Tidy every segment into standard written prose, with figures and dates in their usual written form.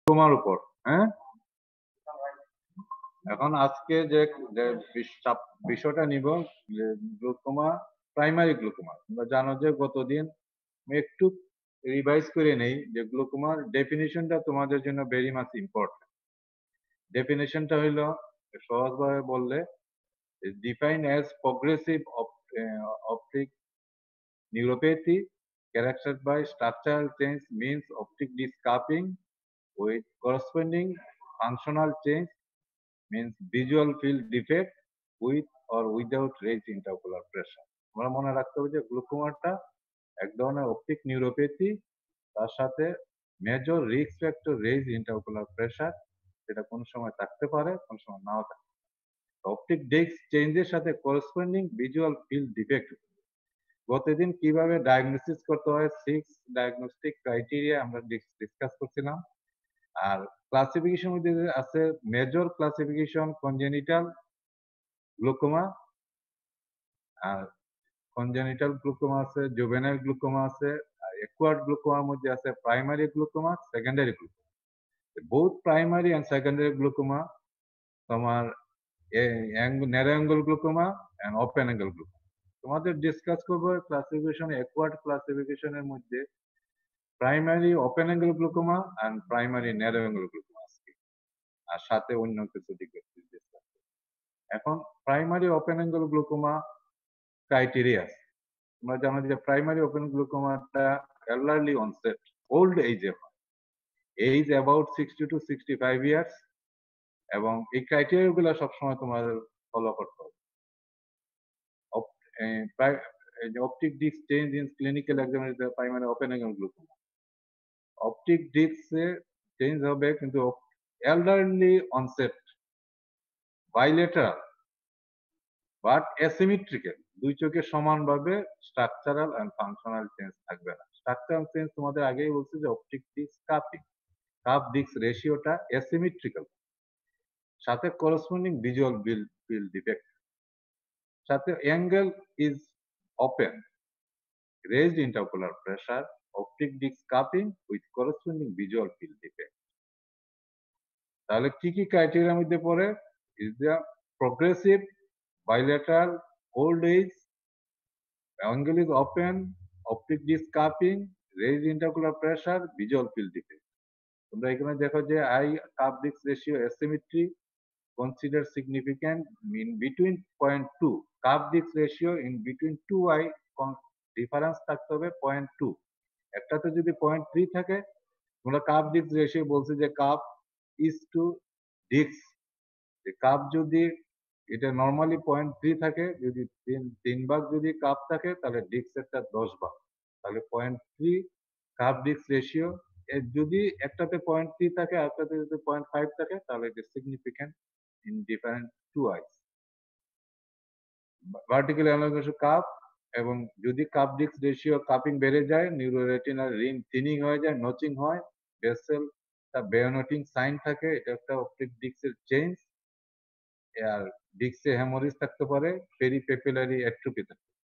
তোমার উপর, হ্যাঁ? এখন আজকে যে বিষয়টা নিব যে গ্লুকোমা, প্রাইমারি গ্লুকোমা। তোমরা জানো যে গতদিন আমি একটু রিভাইজ করে নেই যে গ্লুকোমার ডেফিনিশনটা তোমাদের জন্য ভেরি মাচ ইম্পর্টেন্ট। ডেফিনিশনটা হইলো সহজভাবে বললে define as progressive optic neuropathy characterized by structural change means optic disc cupping with corresponding functional change means visual field defect with or without raised intraocular pressure. আমরা মনে রাখতে হবে যে গ্লুকোমাটা এক ধরনের অপটিক নিউরোপ্যাথি, তার সাথে major risk factor raise intraocular pressure, সেটা কোন সময় থাকতে পারে কোন সময় নাও থাকতে পারে। অপটিক ডিস্ক চেঞ্জের সাথে করসপন্ডিং ভিজুয়াল ফিল্ড ডিফেক্ট। গতদিন কিভাবে ডায়াগনোসিস করতে হয় 6 ডায়াগনস্টিক ক্রাইটেরিয়া আমরা ডিসকাস করছিলাম। আর ক্লাসিফিকেশন মধ্যে আছে মেজর ক্লাসিফিকেশন কনজেনিটাল গ্লুকোমা, আর কনজেনিটাল গ্লুকোমা আছে, জুভেনাইল গ্লুকোমা আছে, আর অ্যাকুয়ার্ড গ্লুকোমার মধ্যে আছে primary glaucoma, secondary glaucoma. Both primary and secondary glaucoma তোমার narrow angle glaucoma and open angle glaucoma. তোমাদের ডিসকাস করবো ক্লাসিফিকেশন, অ্যাকুয়ার্ড ক্লাসিফিকেশনের মধ্যে primary open angle glaucoma and primary narrow angle glaucoma আছে, আর সাথে অন্য কিছু দিকে ডিসকাস। এখন primary open angle glaucoma criteria, তোমরা জানো যে প্রাইমারি ওপেন গ্লুকোমাটা এলার্লি অনসেট, ওল্ড এজে হয়, এজ অ্যাবাউট 60 to 65 ইয়ার্স, এবং এই ক্রাইটেরিয়া গুলো সবসময় তোমাদের ফলো করতে হবে। Optic disc change in clinical examination primary open angle glaucoma, optic ডিস্কে চেঞ্জ হবে কিন্তু elderly onset, bilateral but asymmetrical, দুই চোখে সমানভাবে স্ট্রাকচারাল এন্ড ফাংশনাল চেঞ্জ থাকবে না। স্ট্রাকচারাল চেঞ্জ তোমাদের আগেই বলছি যে optic disc cupping, cup disc রেশিওটা অ্যাসিমেট্রিক্যাল, সাথে করসপন্ডিং ভিজুয়াল ফিল্ড ডিফেক্ট, সাথে angle is open, raised intraocular pressure, optic disc cupping with corresponding visual field defect. তাহলে কি কি ক্রাইটেরিয়ার মধ্যে পড়ে? Is the progressive bilateral old age, angle is open, optic disc cupping, raised intraocular pressure, visual field defect. তোমরা এখানে দেখো যে eye cup disc ratio asymmetry consider significant in between 0.2, cup disc ratio in between 2 eye difference থাকতে হবে 0.2, একটাতে যদি 0.3 থাকে তোমরা কাপ ডিস্ক রেশিও বলছে যে cup is to disc, cup যদি এটা নরমালি 0.3 থাকে, যদি 3 ভাগ যদি কাপ থাকে তাহলে ডিস্কেরটা 10 ভাগ, তাহলে 0.3 কাপ ডিস্ক রেশিও। যদি একটাতে 0.3 থাকে আর একটাতে যদি 0.5 থাকে তাহলে এটা significant in different two eyes. Vertical analogous cup, এবং যদি কাপ ডিস্ক রেশিও কাপিং বেড়ে যায়, নিউরোরেটিনাল রিং থিনিং হয়ে যায়, নচিং হয়, ভেসেল তা বেয়োনেটিং সাইন থাকে, এটা একটা অপটিক ডিস্কের চেঞ্জ। আর ডিস্কে হেমোরিজ থাকতে পারে, পেরিপেপিলারি অ্যাট্রোফি থাকতে পারে।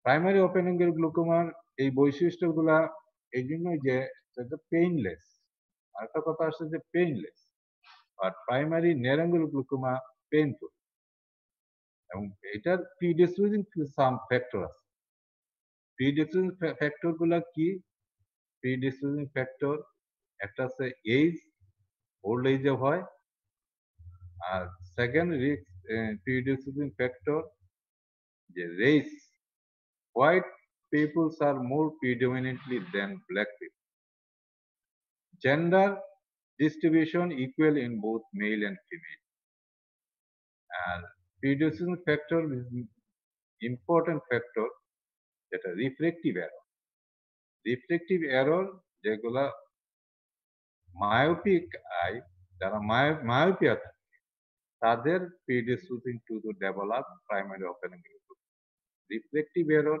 প্রাইমারি ওপেন অ্যাঙ্গেল গ্লুকোমার এই বৈশিষ্ট্যগুলা এই জন্যই যে এটা পেইনলেস, আরেকটা কথা আসছে যে পেইনলেস, আর primary narrow angle glaucoma painful, এবং এটার প্রিডিসপোজিং সাম ফ্যাক্টর আছে। প্রিডিসপোজিং ফ্যাক্টর গুলা কি? প্রিডিসপোজিং ফ্যাক্টর একটা আছে এজ, ওল্ড এজে হয়, আর সেকেন্ড রিস্ক প্রিডিসপোজিং ফ্যাক্টর যে race, white peoples are more predominantly than black people, gender distribution equal in both male and female, and predisposing factor is important factor, যেটা reflective error. Reflective error যেগুলা myopic I, যারা myopia থাকে তাদের predisposing to develop primary open angle glaucoma. Reflective error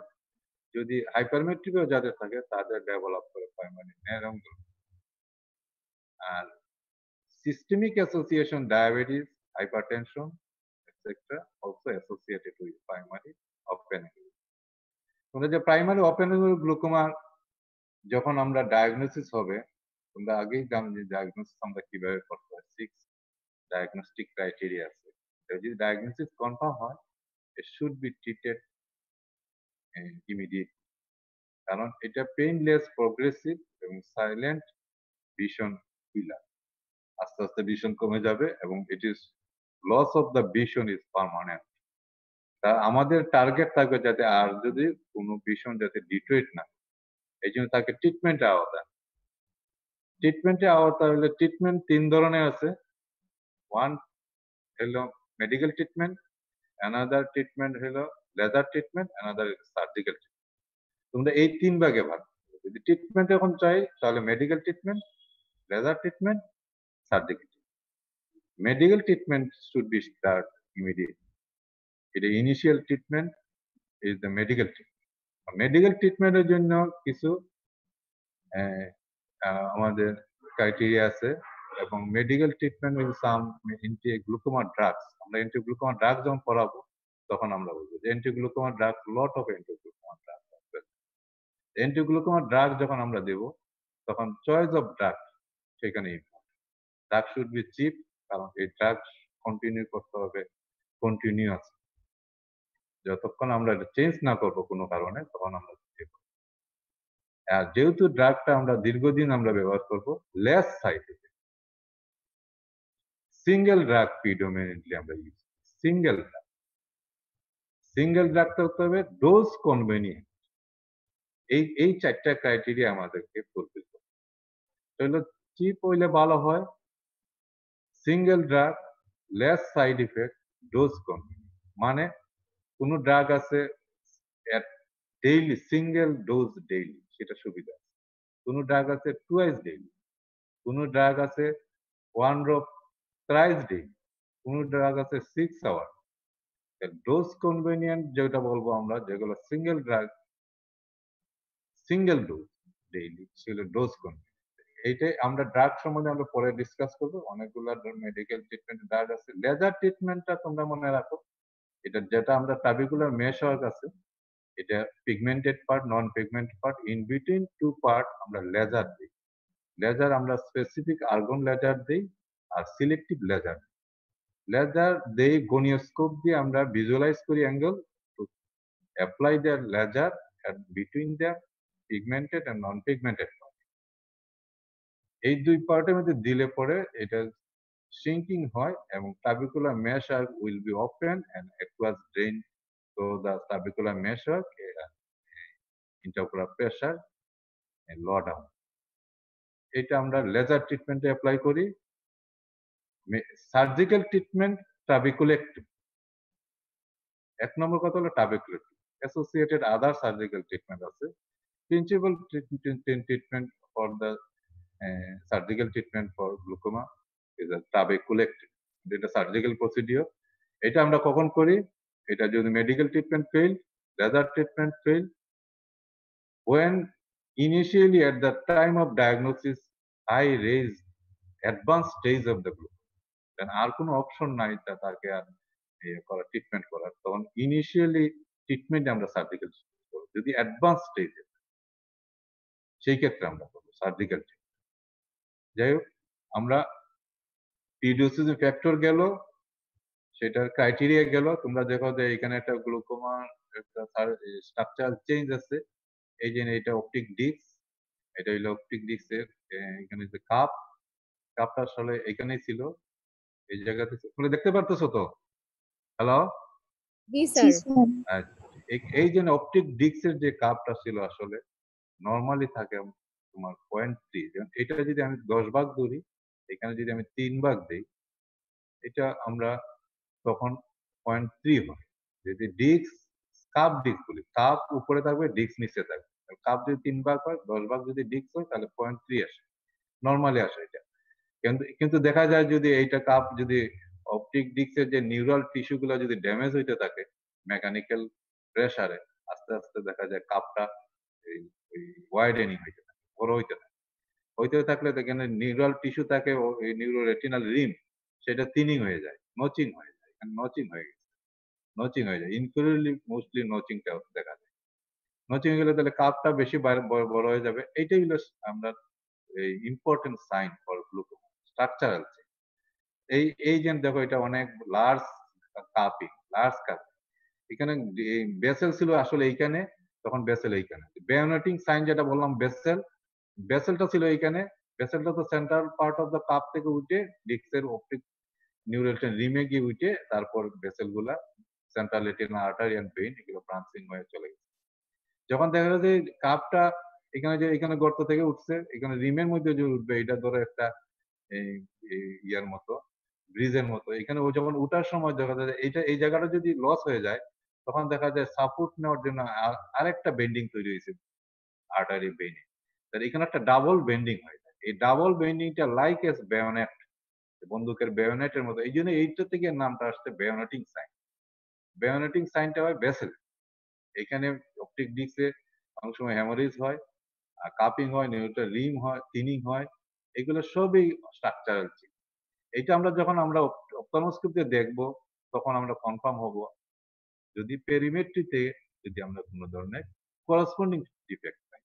যদি হাইপারমেট্রিকও যাদের থাকে তাদের develop করে primary narrow angle. R systemic association diabetes, hypertension, etc. also associated with primary open angle. তোমরা যে প্রাইমারি ওপেন অ্যাঙ্গেল গ্লুকোমা যখন আমরা ডায়াগনোসিস হবে তোমরা আগেই জানো যে ডায়াগনোসিস আমরা কিভাবে করতে হয়, 6 ডায়াগনস্টিক ক্রাইটেরিয়া আছে। যদি ডায়াগনোসিস কনফার্ম হয়, it should be treated immediately, কারণ এটা পেইনলেস, প্রগ্রেসিভ এবং সাইলেন্ট ভিশন কিলার। আস্তে আস্তে ভিশন কমে যাবে এবং it is loss of the vision is permanent. তা আমাদের টার্গেট থাকবে যাতে আর যদি কোনো ভিশন যাতে ডিটোয়েট না, এই জন্য তাকে ট্রিটমেন্টে আওতায়। ট্রিটমেন্টে আওতায় হলে ট্রিটমেন্ট 3 ধরনের আছে। ওয়ান হলো মেডিকেল ট্রিটমেন্ট, অ্যানাদার ট্রিটমেন্ট হলো laser treatment, another surgical treatment. তোমরা এই 3 ভাগে ভাগ। যদি ট্রিটমেন্ট এখন চাই তাহলে medical treatment, laser treatment, surgical treatment. Medical treatment should be start immediately. এটা initial treatment is the medical treatment. Medical ট্রিটমেন্টের জন্য কিছু আমাদের ক্রাইটেরিয়া আছে এবং medical treatment with some anti glaucoma drugs. আমরা অ্যান্টি-গ্লুকোমা ড্রাগ যখন পড়াবো তখন আমরা বলবো যে anti glaucoma drug, lot of anti glaucoma drug আছে। অ্যান্টি-গ্লুকোমা ড্রাগ যখন আমরা দেব তখন চয়েস অফ ড্রাগ সেখানে important. Drug should be cheap, কারণ এই ড্রাগ কন্টিনিউ করতে হবে কন্টিনিউয়াস। যতক্ষণ আমরা এটা চেঞ্জ না করবো কোনো কারণে তখন আমরা দেব। আর যেহেতু ড্রাগটা আমরা দীর্ঘদিন আমরা ব্যবহার করব, less side effect. Single drug predominantly আমরা ইউজ করি। সিঙ্গেল ড্রাগটা হতে হবে ডোজ কনভেনিয়েন্ট। এই 4টা ক্রাইটেরিয়া আমাদেরকে ফুলফিল করতে হবে। চিপ হইলে ভালো হয়, single drug, less side effect, dose convenient. মানে কোন ড্রাগ আছে ডেইলি সিঙ্গেল ডোজ ডেইলি, সেটা সুবিধা। কোন ড্রাগ আছে টুয়াইস ডেইলি, কোন ড্রাগ আছে 1 ড্রপ থ্রাইস ডেইলি, কোন ড্রাগ আছে 6 আওয়ার। ডোজ কনভেনিয়েন্ট যেটা বলবো আমরা, যেগুলো single drug, single dose daily, সেগুলো ডোজ কনভেনিয়েন্ট। এইটাই আমরা ড্রাগ সম্বন্ধে আমরা পরে ডিসকাস করবো। অনেকগুলো মেডিকেল ট্রিটমেন্ট ড্রাগ আছে। লেজার ট্রিটমেন্টটা তোমরা মনে রাখো, এটা যেটা আমরা ট্রাবিকুলার মেশওয়ার্ক আছে, এটা pigmented part, non pigmented part, in between 2 part আমরা লেজার দিই। লেজার আমরা স্পেসিফিক আর্গন লেজার দিই আর সিলেক্টিভ লেজার। লেজার দেই গনিওস্কোপ দিয়ে আমরা ভিজুয়ালাইজ করি angle to apply the laser at between the pigmented and non-pigmented part. এই 2 পার্টের মধ্যে দিলে পরে এটা shrinking হয় এবং trabecular meshwork will be open and aqueous drain to the trabecular meshwork, intraocular pressure and low down. এটা আমরা লেজার ট্রিটমেন্টে অ্যাপ্লাই করি। Surgical treatment trabeculectomy. 1 নম্বর কথা হলো trabeculectomy. Associated other surgical treatment আছে। Principal treatment for the surgical treatment for glaucoma is a trabeculectomy. এটা surgical procedure. এটা আমরা কখন করি? এটা যদি medical treatment fail, laser treatment fail, when initially at the time of diagnosis I raise advanced stage of the glaucoma, then আর কোনো option নাই তাকে আর করা ট্রিটমেন্ট করার, তখন ইনিশিয়ালি ট্রিটমেন্ট আমরা সার্জিক্যাল করব। যদি অ্যাডভান্স স্টেজে সেই ক্ষেত্রে আমরা করব সার্জিক্যাল ট্রিটমেন্ট। যাই হোক, আমরা পিডিওসিস ফ্যাক্টর গেল, সেটার ক্রাইটেরিয়া গেল। তোমরা দেখো যে এখানে একটা গ্লুকোমা একটা স্ট্রাকচারাল চেঞ্জ আছে। এই যে এটা অপটিক ডিস্ক, এটা হলো অপটিক ডিস্কের এখানে যে কাপটা আসলে এখানেই ছিল, এই জায়গাতে তোমরা দেখতে পারতেছো তো? হ্যালো, জি স্যার। এই যে অপটিক ডিস্কের যে কাপটা ছিল আসলে নরমালি থাকে তোমার 0.3। এটা যদি আমি 10 ভাগ ধরি, এখানে যদি আমি 3 ভাগ দেই, এটা আমরা তখন 0.3 হয়। যদি ডিস্ক কাপ ডিস্ক বলি, কাপ উপরে থাকবে, ডিস্ক নিচে থাকবে। কাপ যদি 3 ভাগ হয়, 10 ভাগ যদি ডিস্ক হয় তাহলে 0.3 আসে, নরমালি আসে এটা। কিন্তু দেখা যায় যদি এইটা কাপ যদি অপটিক ডিস্কের যে নিউরাল টিস্যু গুলো যদি ড্যামেজ হইতে থাকে মেকানিক্যাল প্রেসারে, আস্তে আস্তে দেখা যায় কাপটা ওয়াইডেনিং হইতে থাকে, বড় হইতে থাকে। হইতে থাকলে এখানে নিউরাল টিস্যু থাকে, এই নিউরোরেটিনাল রিম, সেটা থিনিং হয়ে যায়, নচিং হয়ে যায়। এখানে নচিং হয়ে গেছে, নচিং হয়ে যায়। ইনক্লুডিং মোস্টলি নচিংটা দেখা যায়। নচিং হয়ে গেলে তাহলে কাপটা বেশি বড় হয়ে যাবে। এইটাই হলো আমরা important sign for glaucoma, structural change. এই যে দেখো এটা অনেক লার্জ কাপিং, লার্জ কাপিং। এখানে বেসেল ছিল আসলে এইখানে, তখন বেসেল এইখানে। বেয়োনেটিং সাইন যেটা বললাম বেসেল, বেসেলটা ছিল এইখানে, বেসেলটা তো central part of the cup থেকে উঠে ডিস্কের অপটিক নিউরাল রিমে গিয়ে উঠে তারপর বেসেল গুলা central retina artery and vein এগুলো ব্রাঞ্চিং হয়ে চলে গেছে। যখন দেখা যায় যে কাপটা এখানে যে এখানে গর্ত থেকে উঠছে, এখানে রিমের মধ্যে যে উঠবে এটা ধরো একটা ইয়ার মতো, ব্রিজের মতো। এখানে ও যখন উঠার সময় দেখা যায় এইটা এই জায়গাটা যদি লস হয়ে যায়, তখন দেখা যায় সাপোর্ট নেওয়ার জন্য আরেকটা বেন্ডিং তৈরি হয়েছে আর্টারি ভেইনে। তাহলে এখানে একটা ডাবল বেন্ডিং হয়ে যায়। এই ডাবল বেন্ডিংটা লাইক এস বেয়োনেট, বন্দুকের বেয়োনেটের মতো। এই জন্য এইটা থেকে নামটা আসছে বেয়োনেটিং সাইন। বেয়োনেটিং সাইনটা হয় বেসেল। এখানে অপটিক ডিস্কে অনেক সময় হ্যামারেজ হয়, কাপিং হয়, নিউরোটা রিম হয়, থিনিং হয়। এগুলো সবই স্ট্রাকচারাল চেঞ্জ। এইটা আমরা যখন আমরা অপথলমোস্কোপ দিয়ে দেখবো, তখন আমরা কনফার্ম হব যদি পেরিমেট্রিতে যদি আমরা কোনো ধরনের করসপন্ডিং ডিফেক্ট পাই।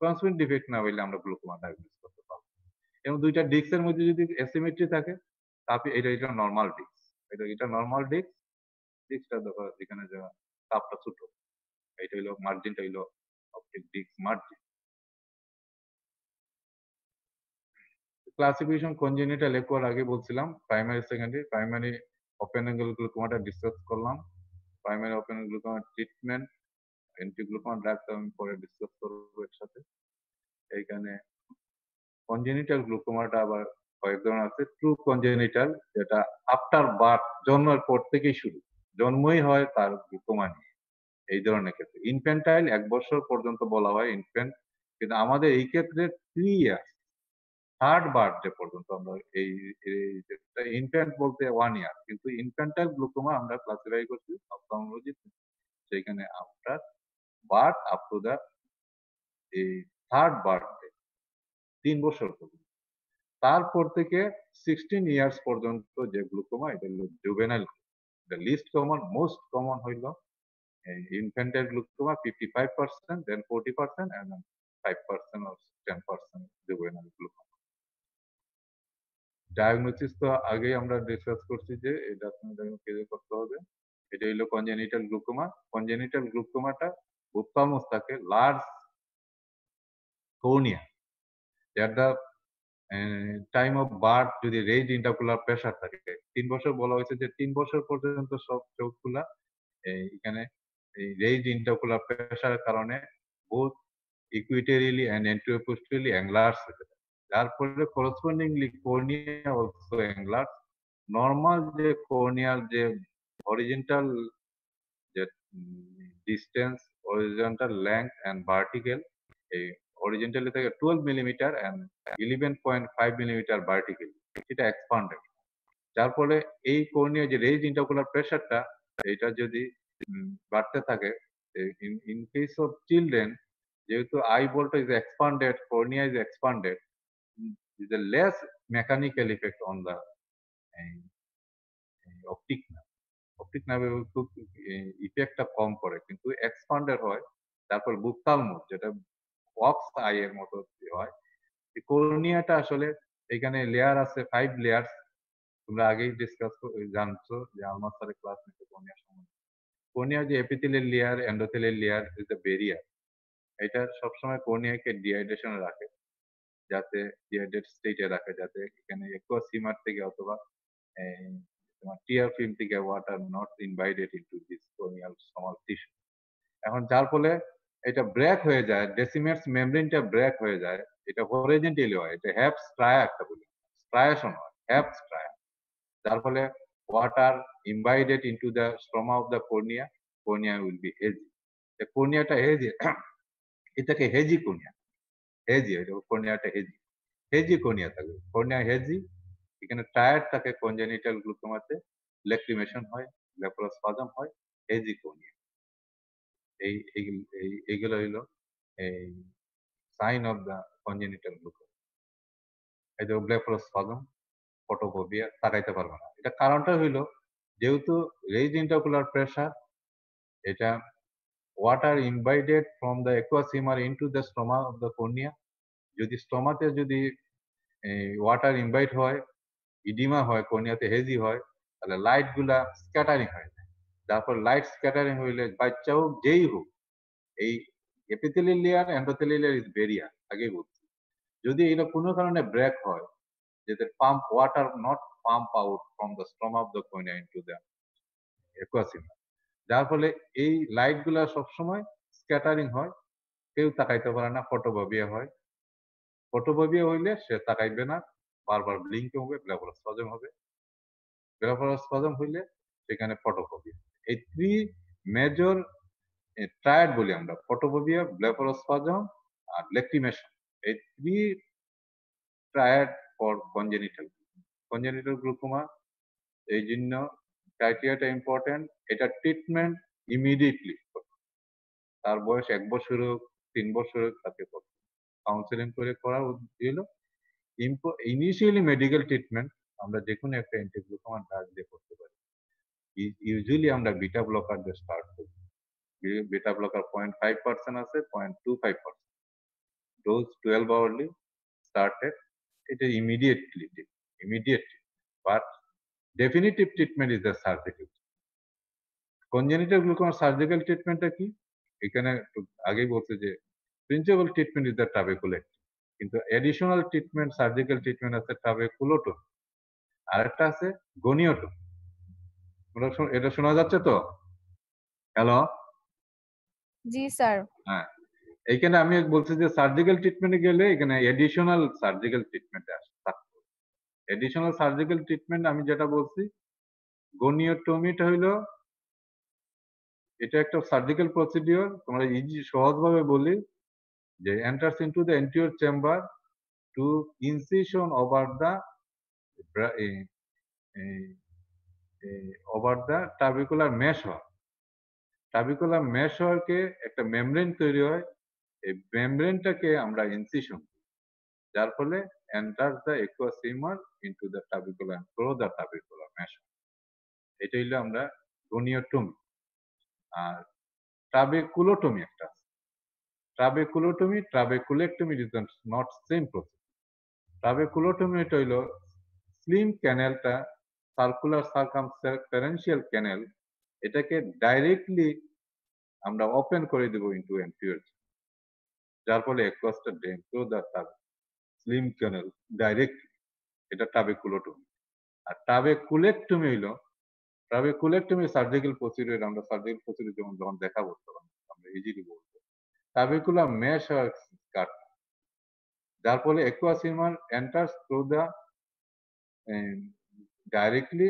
করসপন্ডিং ডিফেক্ট না হইলে আমরা গ্লুকোমা ডায়াগনোস করতে পারবো। এবং দুইটা ডিস্কের মধ্যে যদি অ্যাসিমেট্রি থাকে, তাহলে এটা নরমাল ডিস্ক। এটা নরমাল ডিস্ক। ডিস্কটা দেখো এখানে যে কাপটা ছোট, এটা হইলো মার্জিনটা হইলো optic disc margin. Classification congenital একটু আগে বলছিলাম, primary secondary. Primary open angle গ্লুকোমাটা ডিসকাস করলাম। Primary open angle glaucoma treatment, anti glaucoma drug আমি পরে ডিসকাস করবো একসাথে। এইখানে কনজেনিটাল গ্লুকোমাটা আবার কয়েক ধরনের আছে। ট্রু কনজেনিটাল, যেটা আফটার বার্থ, জন্মের পর থেকেই শুরু, জন্মই হয় তার গ্লুকোমা নিয়ে, এই ধরনের ক্ষেত্রে। ইনফ্যান্টাইল 1 বছর পর্যন্ত বলা হয় ইনফ্যান্ট, কিন্তু আমাদের এই ক্ষেত্রে 3 ইয়ার্স, থার্ড বার্থডে পর্যন্ত আমরা এই ইনফ্যান্ট বলতে 1 ইয়ার, কিন্তু ইনফ্যান্টাইল গ্লুকোমা আমরা ক্লাসিফাই করছি অপথলমোলজিতে সেখানে after birth up to the এই থার্ড বার্থডে, 3 বছর পর্যন্ত। তারপর থেকে 16 ইয়ার্স পর্যন্ত যে গ্লুকোমা, এটা হলো juvenile. The least common, most common হইল infantile glaucoma 55%, then 40%, and then 5% or 10% juvenile glaucoma. Diagnosis তো আগেই আমরা ডিসকাস করছি যে এটা আপনাদের করতে হবে। এটা হইলো কনজেনিটাল গ্লুকোমা। কনজেনিটাল গ্লুকোমাটা অপথলমস থাকে large cornea, at the time of birth যদি রেইজড ইন্টারকুলার প্রেসার থাকে। 3 বছর বলা হয়েছে যে 3 বছর পর্যন্ত সব চোখগুলা এখানে এই রেইজড ইন্টারকুলার প্রেসারের কারণে both equatorially and anterior posteriorly enlarged হতে পারে। যার ফলে correspondingly cornea also enlarged। Normal যে কর্নিয়ার যে হরিজন্টাল যে distance, horizontal length and vertical, এই হরিজন্টালি থেকে 12 মিলিমিটার এন্ড 11.5 মিলিমিটার ভার্টিক্যাল, এটা এক্সপান্ডেড। যার ফলে এই কর্নিয়া যে রেইজড ইন্টারকুলার প্রেসারটা, এটা যদি বাড়তে থাকে, ইন কেস অফ চিলড্রেন, যেহেতু আই বলটা is expanded, cornea is expanded, is a less mechanical effect on the optic nerve. Optic নার্ভে খুব ইফেক্টটা কম করে, কিন্তু এক্সপান্ডেড হয়। তারপর বুকথালমুস, যেটা বক্স আই এর মতো হয়। কর্নিয়াটা আসলে এখানে লেয়ার আছে 5 লেয়ার্স। তোমরা আগেই ডিসকাস জানছো যে আলমাস স্যারের ক্লাস নিতে কর্নিয়া সম্বন্ধে। কর্নিয়া যে epithelial layer, endothelial layer is the barrier. এটা সবসময় কর্নিয়াকে ডিহাইড্রেশনে রাখে, যাতে ডিহাইড্রেট স্টেটে রাখে, যাতে এখানে একুয়াসিমার থেকে অথবা তোমার টিয়ার ফিল্ম থেকে water not invited into this corneal small tissue. এখন যার ফলে এটা ব্রেক হয়ে যায়, ডেসিমেটস মেমব্রেনটা ব্রেক হয়ে যায়। এটা হরিজন্টালি হয়, এটা হ্যাপ স্ট্রায়া একটা বলি, স্ট্রায়াশন হয়, হ্যাপ স্ট্রায়া। যার ফলে water invited into the stroma of the cornea, cornea will be hazy. কর্নিয়াটা হেজি, এটাকে হেজি কর্নিয়া, হেজি, কর্নিয়াটা হেজি, হেজি কর্নিয়া থাকবে। কর্নিয়া হেজি, এখানে টায়ার থাকে কনজেনিটাল গ্লুকোমাতে, ল্যাক্রিমেশন হয়, লেপ্রোস্পাজম হয়, হেজি কর্নিয়া। এইগুলো হইলো এই sign of the congenital glaucoma. এই যে ব্লেফারোস্পাজম, ফটোফোবিয়া, তাকাইতে পারবে না। এটা কারণটা হইলো যেহেতু রেইজড ইন্টারকুলার প্রেসার, এটা water imbibed from the aqueous humor into the stroma of the cornea, যদি স্টোমাতে যদি ওয়াটার ইনভাইট হয়, ইডিমা হয়, কর্নিয়াতে হেজি হয়, তাহলে লাইট গুলা স্ক্যাটারিং হয়ে যায়। তারপর লাইট স্ক্যাটারিং হইলে বাচ্চা হোক যেই হোক, এই epithelial layer endothelial layer is barrier, আগেই বলছি। যদি এটা কোনো কারণে ব্রেক হয়, যাতে pump water not pump out from the stoma of the cornea into the aqueous inner, যার ফলে এই লাইট গুলা সবসময় স্ক্যাটারিং হয়, কেউ তাকাইতে পারে না, ফটোফোবিয়া হয়। ফটোফোবিয়া হইলে সে তাকাইবে না, বারবার ব্লিঙ্কিং হবে, ব্লেফারোস্পাজম হবে। ব্লেফারোস্পাজম হইলে সেখানে ফটোফোবিয়া। এই 3 মেজর ট্রায়াড বলি আমরা, ফটোফোবিয়া, ব্লেফারোস্পাজম আর ল্যাক্রিমেশন। এই 3 ট্রায়াড ফর কনজেনিটাল গ্লুকোমা। এই জন্য ক্রাইটেরিয়াটা ইম্পর্টেন্ট। এটা ট্রিটমেন্ট ইমিডিয়েটলি, তার বয়স 1 বছর হোক, 3 বছর হোক, তাকে কাউন্সেলিং করে করা হলো। ইনিশিয়ালি মেডিকেল ট্রিটমেন্ট আমরা যে কোনো একটা অ্যান্টিগ্লুকোমা ড্রাগ দিয়ে করতে পারি। ইউজুয়ালি আমরা বিটা ব্লকার দিয়ে স্টার্ট করি। বিটা ব্লকার 0.5% আছে, 0.25%। Dose 12 hourly started. It is immediate, but definitive treatment is the surgical. Congenital glaucoma surgical treatment কি? এখানে আগেই বলছে যে প্রিন্সিপাল ট্রিটমেন্ট ইজ দ্য ট্রাবেকুলেক্টমি, কিন্তু এডিশনাল ট্রিটমেন্ট, সার্জিক্যাল ট্রিটমেন্ট আছে ট্রাবেকুলোটমি, আরেকটা আছে গনিওটমি। এটা শোনা যাচ্ছে তো? হ্যালো? জি স্যার। হ্যাঁ, এইখানে আমি বলছি যে সার্জিক্যাল ট্রিটমেন্টে গেলে এখানে এডিশনাল সার্জিক্যাল ট্রিটমেন্টে থাকতে হবে। এডিশনাল সার্জিক্যাল ট্রিটমেন্ট আমি যেটা বলছি, গনিওটমিটা হইলো এটা একটা সার্জিক্যাল প্রসিডিওর। তোমরা ইজি সহজভাবে বলি যে enters into the anterior chamber to incision over the trabecular meshwork. Trabecular মেশওয়ার্কে একটা মেমব্রেন তৈরি হয়, এই মেমব্রেনটাকে আমরা ইনসিশন, যার ফলে enters the aqueous humor into the trabecular and through the trabecular meshwork. এটা হইলো আমরা গনিওটমি। আর ট্রাবেকুলোটমি একটা আছে। ট্রাবেকুলোটমি, ট্রাবেকুলেক্টমি ইজ নট সেম প্রসেস। ট্রাবেকুলোটমি এটা হইলো স্লিম ক্যানেলটা, সার্কুলার সার্কামফারেন্সিয়াল ক্যানেল, এটাকে ডাইরেক্টলি আমরা ওপেন করে দেব ইনটু অ্যান্টিরিয়র, যার ফলে অ্যাকুয়াসটা drain through the Schlemm canal direct. এটা ট্রাবেকুলোটমি। আর ট্রাবেকুলেক্টমি হইলো, ট্রাবেকুলেক্টমি সার্জিক্যাল প্রসিডিউর, আমরা সার্জিক্যাল প্রসিডিউর যখন দেখাবো তখন আমরা ইজিলি বলবো। ট্রাবেকুলার মেশওয়ার্ক কাট, যার ফলে aqueous humor enters through the directly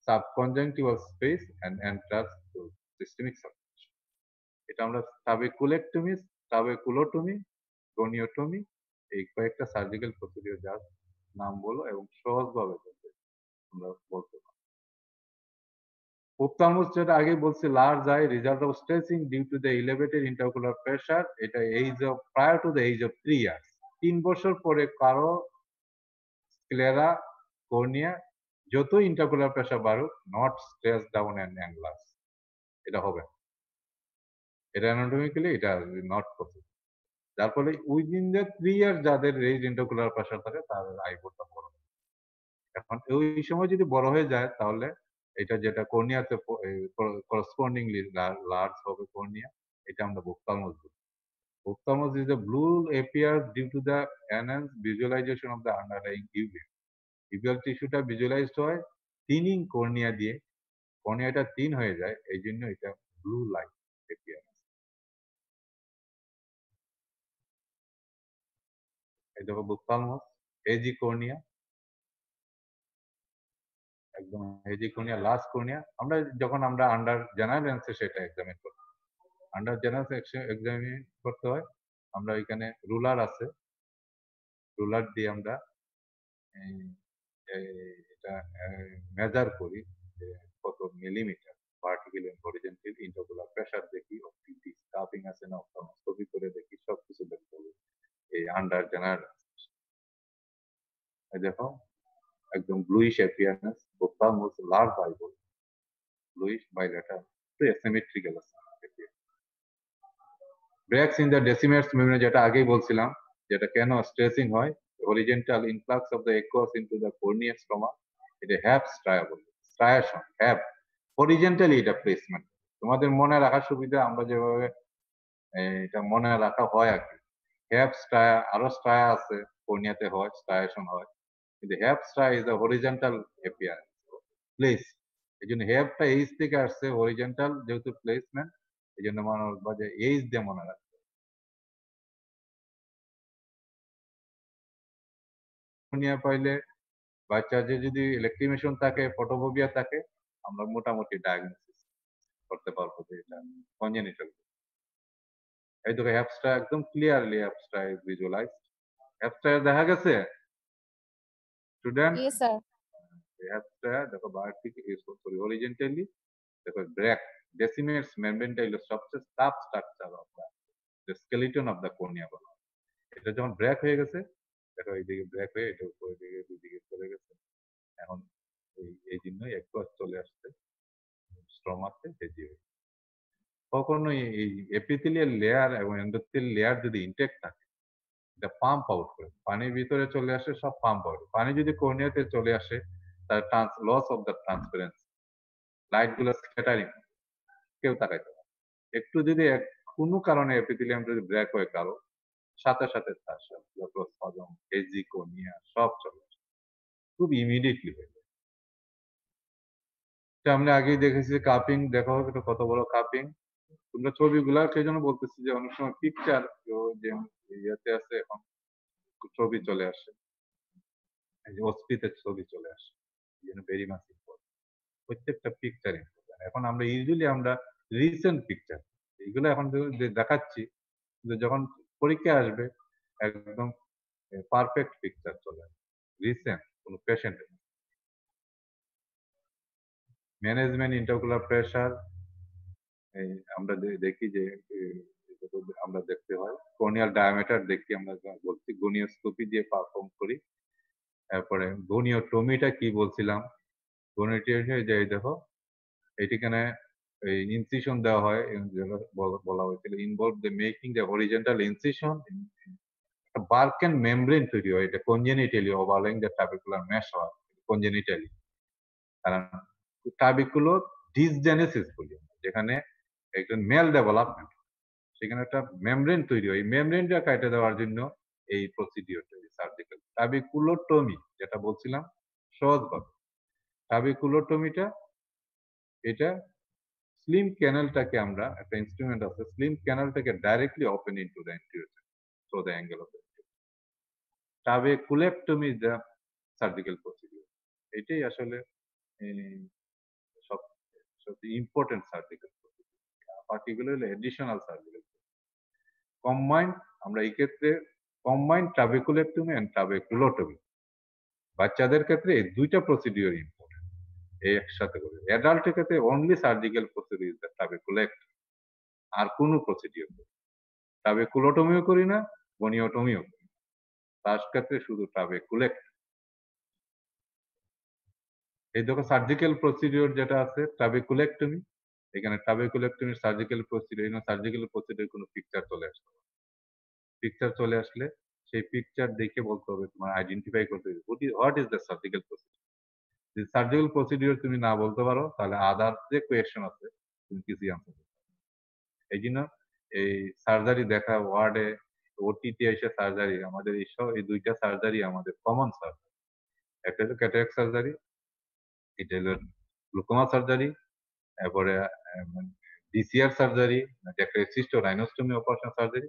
subconjunctival space and enters through systemic circulation. এটা আমরা ট্রাবেকুলেক্টমি, ট্রাবেকুলোটমি, গনিওটমি, এই কয়েকটা সার্জিক্যাল প্রসিডিউর যার নাম বলো এবং সহজভাবে আমরা বলতে পারি। Ophthalmos যেটা আগে বলছি, large eye result of stretching due to the elevated intraocular pressure. এটা age of prior to the age of 3 years. 3 বছর পরে কারো স্ক্লেরা কর্নিয়া যত ইন্ট্রাওকুলার প্রেসার বাড়ুক, নট স্ট্রেস ডাউন অ্যান্ড অ্যাঙ্গলাস, এটা হবে না। এটা অ্যানাটমিক্যালি এটা নট পসিবল। যার ফলে উইদিন দ্য 3 ইয়ার্স যাদের রেইজ ইন্ট্রাওকুলার প্রেসার থাকে তাদের আইবোটা বড় হয়। এখন ওই সময় যদি বড় হয়ে যায় তাহলে এটা যেটা কর্নিয়াতে করসপন্ডিংলি লার্জ হবে কর্নিয়া, এটা আমরা ophthalmos বলি। Ophthalmos is the blue appears due to the enhanced visualization of the underlying uvea. Uveal টিস্যুটা visualised হয় থিনিং কর্নিয়া দিয়ে, কর্নিয়াটা থিন হয়ে যায়, এই জন্য এটা ব্লু লাইট appearance। এই দেখো ophthalmos, হেজি কর্নিয়া, একদম হেজি কর্নিয়া, লাস্ট কর্নিয়া। আমরা যখন আমরা আন্ডার জেনারেল সেটা এক্সামিন করি, আন্ডার জেনারেল এক্সামিন করতে হয়, আমরা এখানে রুলার আছে, রুলার দিয়ে আমরা এটা মেজার করি যে কত millimetre vertical and horizontal intraocular pressure দেখি, অপটিক স্টাফিং আছে না, অপথলমোস্কোপি করে দেখি, সবকিছু দেখতে হবে এই আন্ডার জেনারেল। দেখো একদম bluish appearance, ophthalmos large eyeball, bluish bilateral, তো অ্যাসিমেট্রিক্যাল আছে। ব্রেকস ইন দ্য ডেসিমেটস মেমব্রেন, যেটা আগেই বলছিলাম, যেটা কেন স্ট্রেসিং হয়, horizontal influx of the aqueous into the cornea stroma, এটা হ্যাপ স্ট্রায়া বলে, স্ট্রায়াশন হ্যাপ, হরিজেন্টালি এটা প্লেসমেন্ট। তোমাদের মনে রাখার সুবিধা আমরা যেভাবে এটা মনে রাখা হয় আর কি। হ্যাপ স্ট্রায়া, আরো স্ট্রায়া আছে কর্নিয়াতে হয়, স্ট্রায়াশন হয়, কিন্তু Haab's stria is the horizontal appearance place. এই জন্য হ্যাপটা এইচ থেকে আসছে, হরিজেন্টাল যেহেতু প্লেসমেন্ট, এই জন্য মনে রাখবা যে এইচ দিয়ে মনে রাখবে। কর্নিয়া পাইলে বাচ্চার যে যদি ইলেকট্রিমেশন থাকে, ফটোফোবিয়া থাকে, আমরা মোটামুটি ডায়াগনোসিস করতে পারবো যে এটা কনজেনিটাল। এই দেখো হ্যাপস্টা একদম ক্লিয়ারলি হ্যাপস্টা ইজ ভিজুয়ালাইজড। হ্যাপস্টা দেখা গেছে স্টুডেন্ট? Yes, sir. হ্যাপস্টা দেখো ভার্টিক্যালি, সরি হরিজেন্টালি, দেখো ব্রেক decimates membrane টাইল সবচেয়ে sub structure of the skeleton of the cornea বলা হয়। এটা যখন ব্রেক হয়ে গেছে, দেখো এইদিকে ব্রেক হয়ে এটা উপরের দিকে দুদিকে চলে গেছে, এখন এই জন্যই একটু চলে আসছে স্ট্রমাতে হেজি হয়ে। কখনো এই এপিথেলিয়াল লেয়ার এবং এন্ডোথেলিয়াল লেয়ার যদি ইনটেক্ট থাকে, এটা পাম্প আউট করে, পানির ভিতরে চলে আসে, সব পাম্প আউট। পানি যদি কর্নিয়াতে চলে আসে, তার loss of the transparency, light গুলো স্ক্যাটারিং, কেউ তাকাইতে পারে। একটু যদি কোনো কারণে এপিথেলিয়াম যদি ব্রেক হয়ে কারো, সাথে সাথে তার যত হজম, হেজি, কর্নিয়া সব চলে আসে, খুব ইমিডিয়েটলি হয়ে যায়। আমরা আগেই দেখেছি কাপিং, দেখো এটা কত বড় কাপিং। তোমরা ছবিগুলা সেই জন্য বলতেছি যে অনেক সময় পিকচার যে ইয়েতে আছে, এখন ছবি চলে আসে, এই যে অস্পিতে ছবি চলে আসে, এই জন্য ভেরি মাচ ইম্পর্টেন্ট। প্রত্যেকটা পিকচার ইম্পর্টেন্ট। এখন আমরা ইউজুয়ালি আমরা রিসেন্ট পিকচার এইগুলো এখন দেখাচ্ছি, কিন্তু যখন পরীক্ষা আসবে একদম পারফেক্ট পিকচার চলে আসবে, রিসেন্ট কোনো পেশেন্টের। ম্যানেজমেন্ট ইন্টারকুলার প্রেসার, এই আমরা দেখি যে আমরা দেখতে হয় কর্নিয়াল ডায়ামিটার দেখি, আমরা বলছি গনিওস্কোপি দিয়ে পারফর্ম করি। তারপরে গনিওটমিটা কি বলছিলাম, গনিওটমি যে দেখো এইখানে এই ইনসিশন দেওয়া হয়, বলা হয়েছিল involve the making the horizontal incision, Barkan membrane তৈরি হয়, এটা congenitally overlying the trabecular mesh হয় কনজেনিটালি। কারণ ট্রাবিকুলো ডিসজেনেসিস বলি, যেখানে একজন মেল ডেভেলপমেন্ট, সেখানে একটা মেমব্রেন তৈরি হয়, এই মেমব্রেনটা কাটে দেওয়ার জন্য এই প্রসিডিওরটা সার্জিক্যাল ট্রাবিকুলোটমি যেটা বলছিলাম সহজভাবে। ট্রাবিকুলোটমিটা এটা স্লিম ক্যানেলটাকে, আমরা একটা ইনস্ট্রুমেন্ট আছে, স্লিম ক্যানেলটাকে directly open into the anterior through the angle of the trabeculectomy is the surgical procedure. এটাই আসলে সব সবচেয়ে important surgical procedure, particularly additional surgical combined. আমরা এই ক্ষেত্রে কম্বাইন্ড ট্রাবিকুলেক্টমি এন্ড ট্রাবিকুলোটমি, বাচ্চাদের ক্ষেত্রে এই দুইটা প্রসিডিওর ইম্পর্টেন্ট, এই একসাথে করে। অ্যাডাল্টের ক্ষেত্রে অনলি সার্জিক্যাল প্রসিডিওর দ্য ট্রাবিকুলেক্ট, আর কোনো প্রসিডিওর নেই। ট্রাবিকুলোটমিও করি না, গনিওটমিও করি না, তার ক্ষেত্রে শুধু ট্রাবিকুলেক্ট। এই দেখো সার্জিক্যাল প্রসিডিওর যেটা আছে ট্রাবিকুলেক্টমি, এখানে ট্রাবিকুলেক্টমির সার্জিক্যাল প্রসিডিওর, সার্জিক্যাল প্রসিডিওর কোনো পিকচার চলে আসবে, পিকচার চলে আসলে সেই পিকচার দেখে বলতে হবে, তোমার আইডেন্টিফাই করতে হবে what is the surgical procedure. যদি সার্জিক্যাল প্রসিডিওর তুমি না বলতে পারো, তাহলে আদার যে কোয়েশ্চেন আছে তুমি কিছুই আনসার করতে পারো। এই জন্য এই সার্জারি দেখা ওয়ার্ডে ওটিতে এসে সার্জারি, আমাদের এই দুইটা সার্জারি আমাদের কমন সার্জারি। একটা হলো ক্যাটারাক্ট সার্জারি, এটা হলো গ্লুকোমা সার্জারি, তারপরে ডিসিআর সার্জারি, একটা সিস্টো রাইনোস্টমি অপারেশন সার্জারি।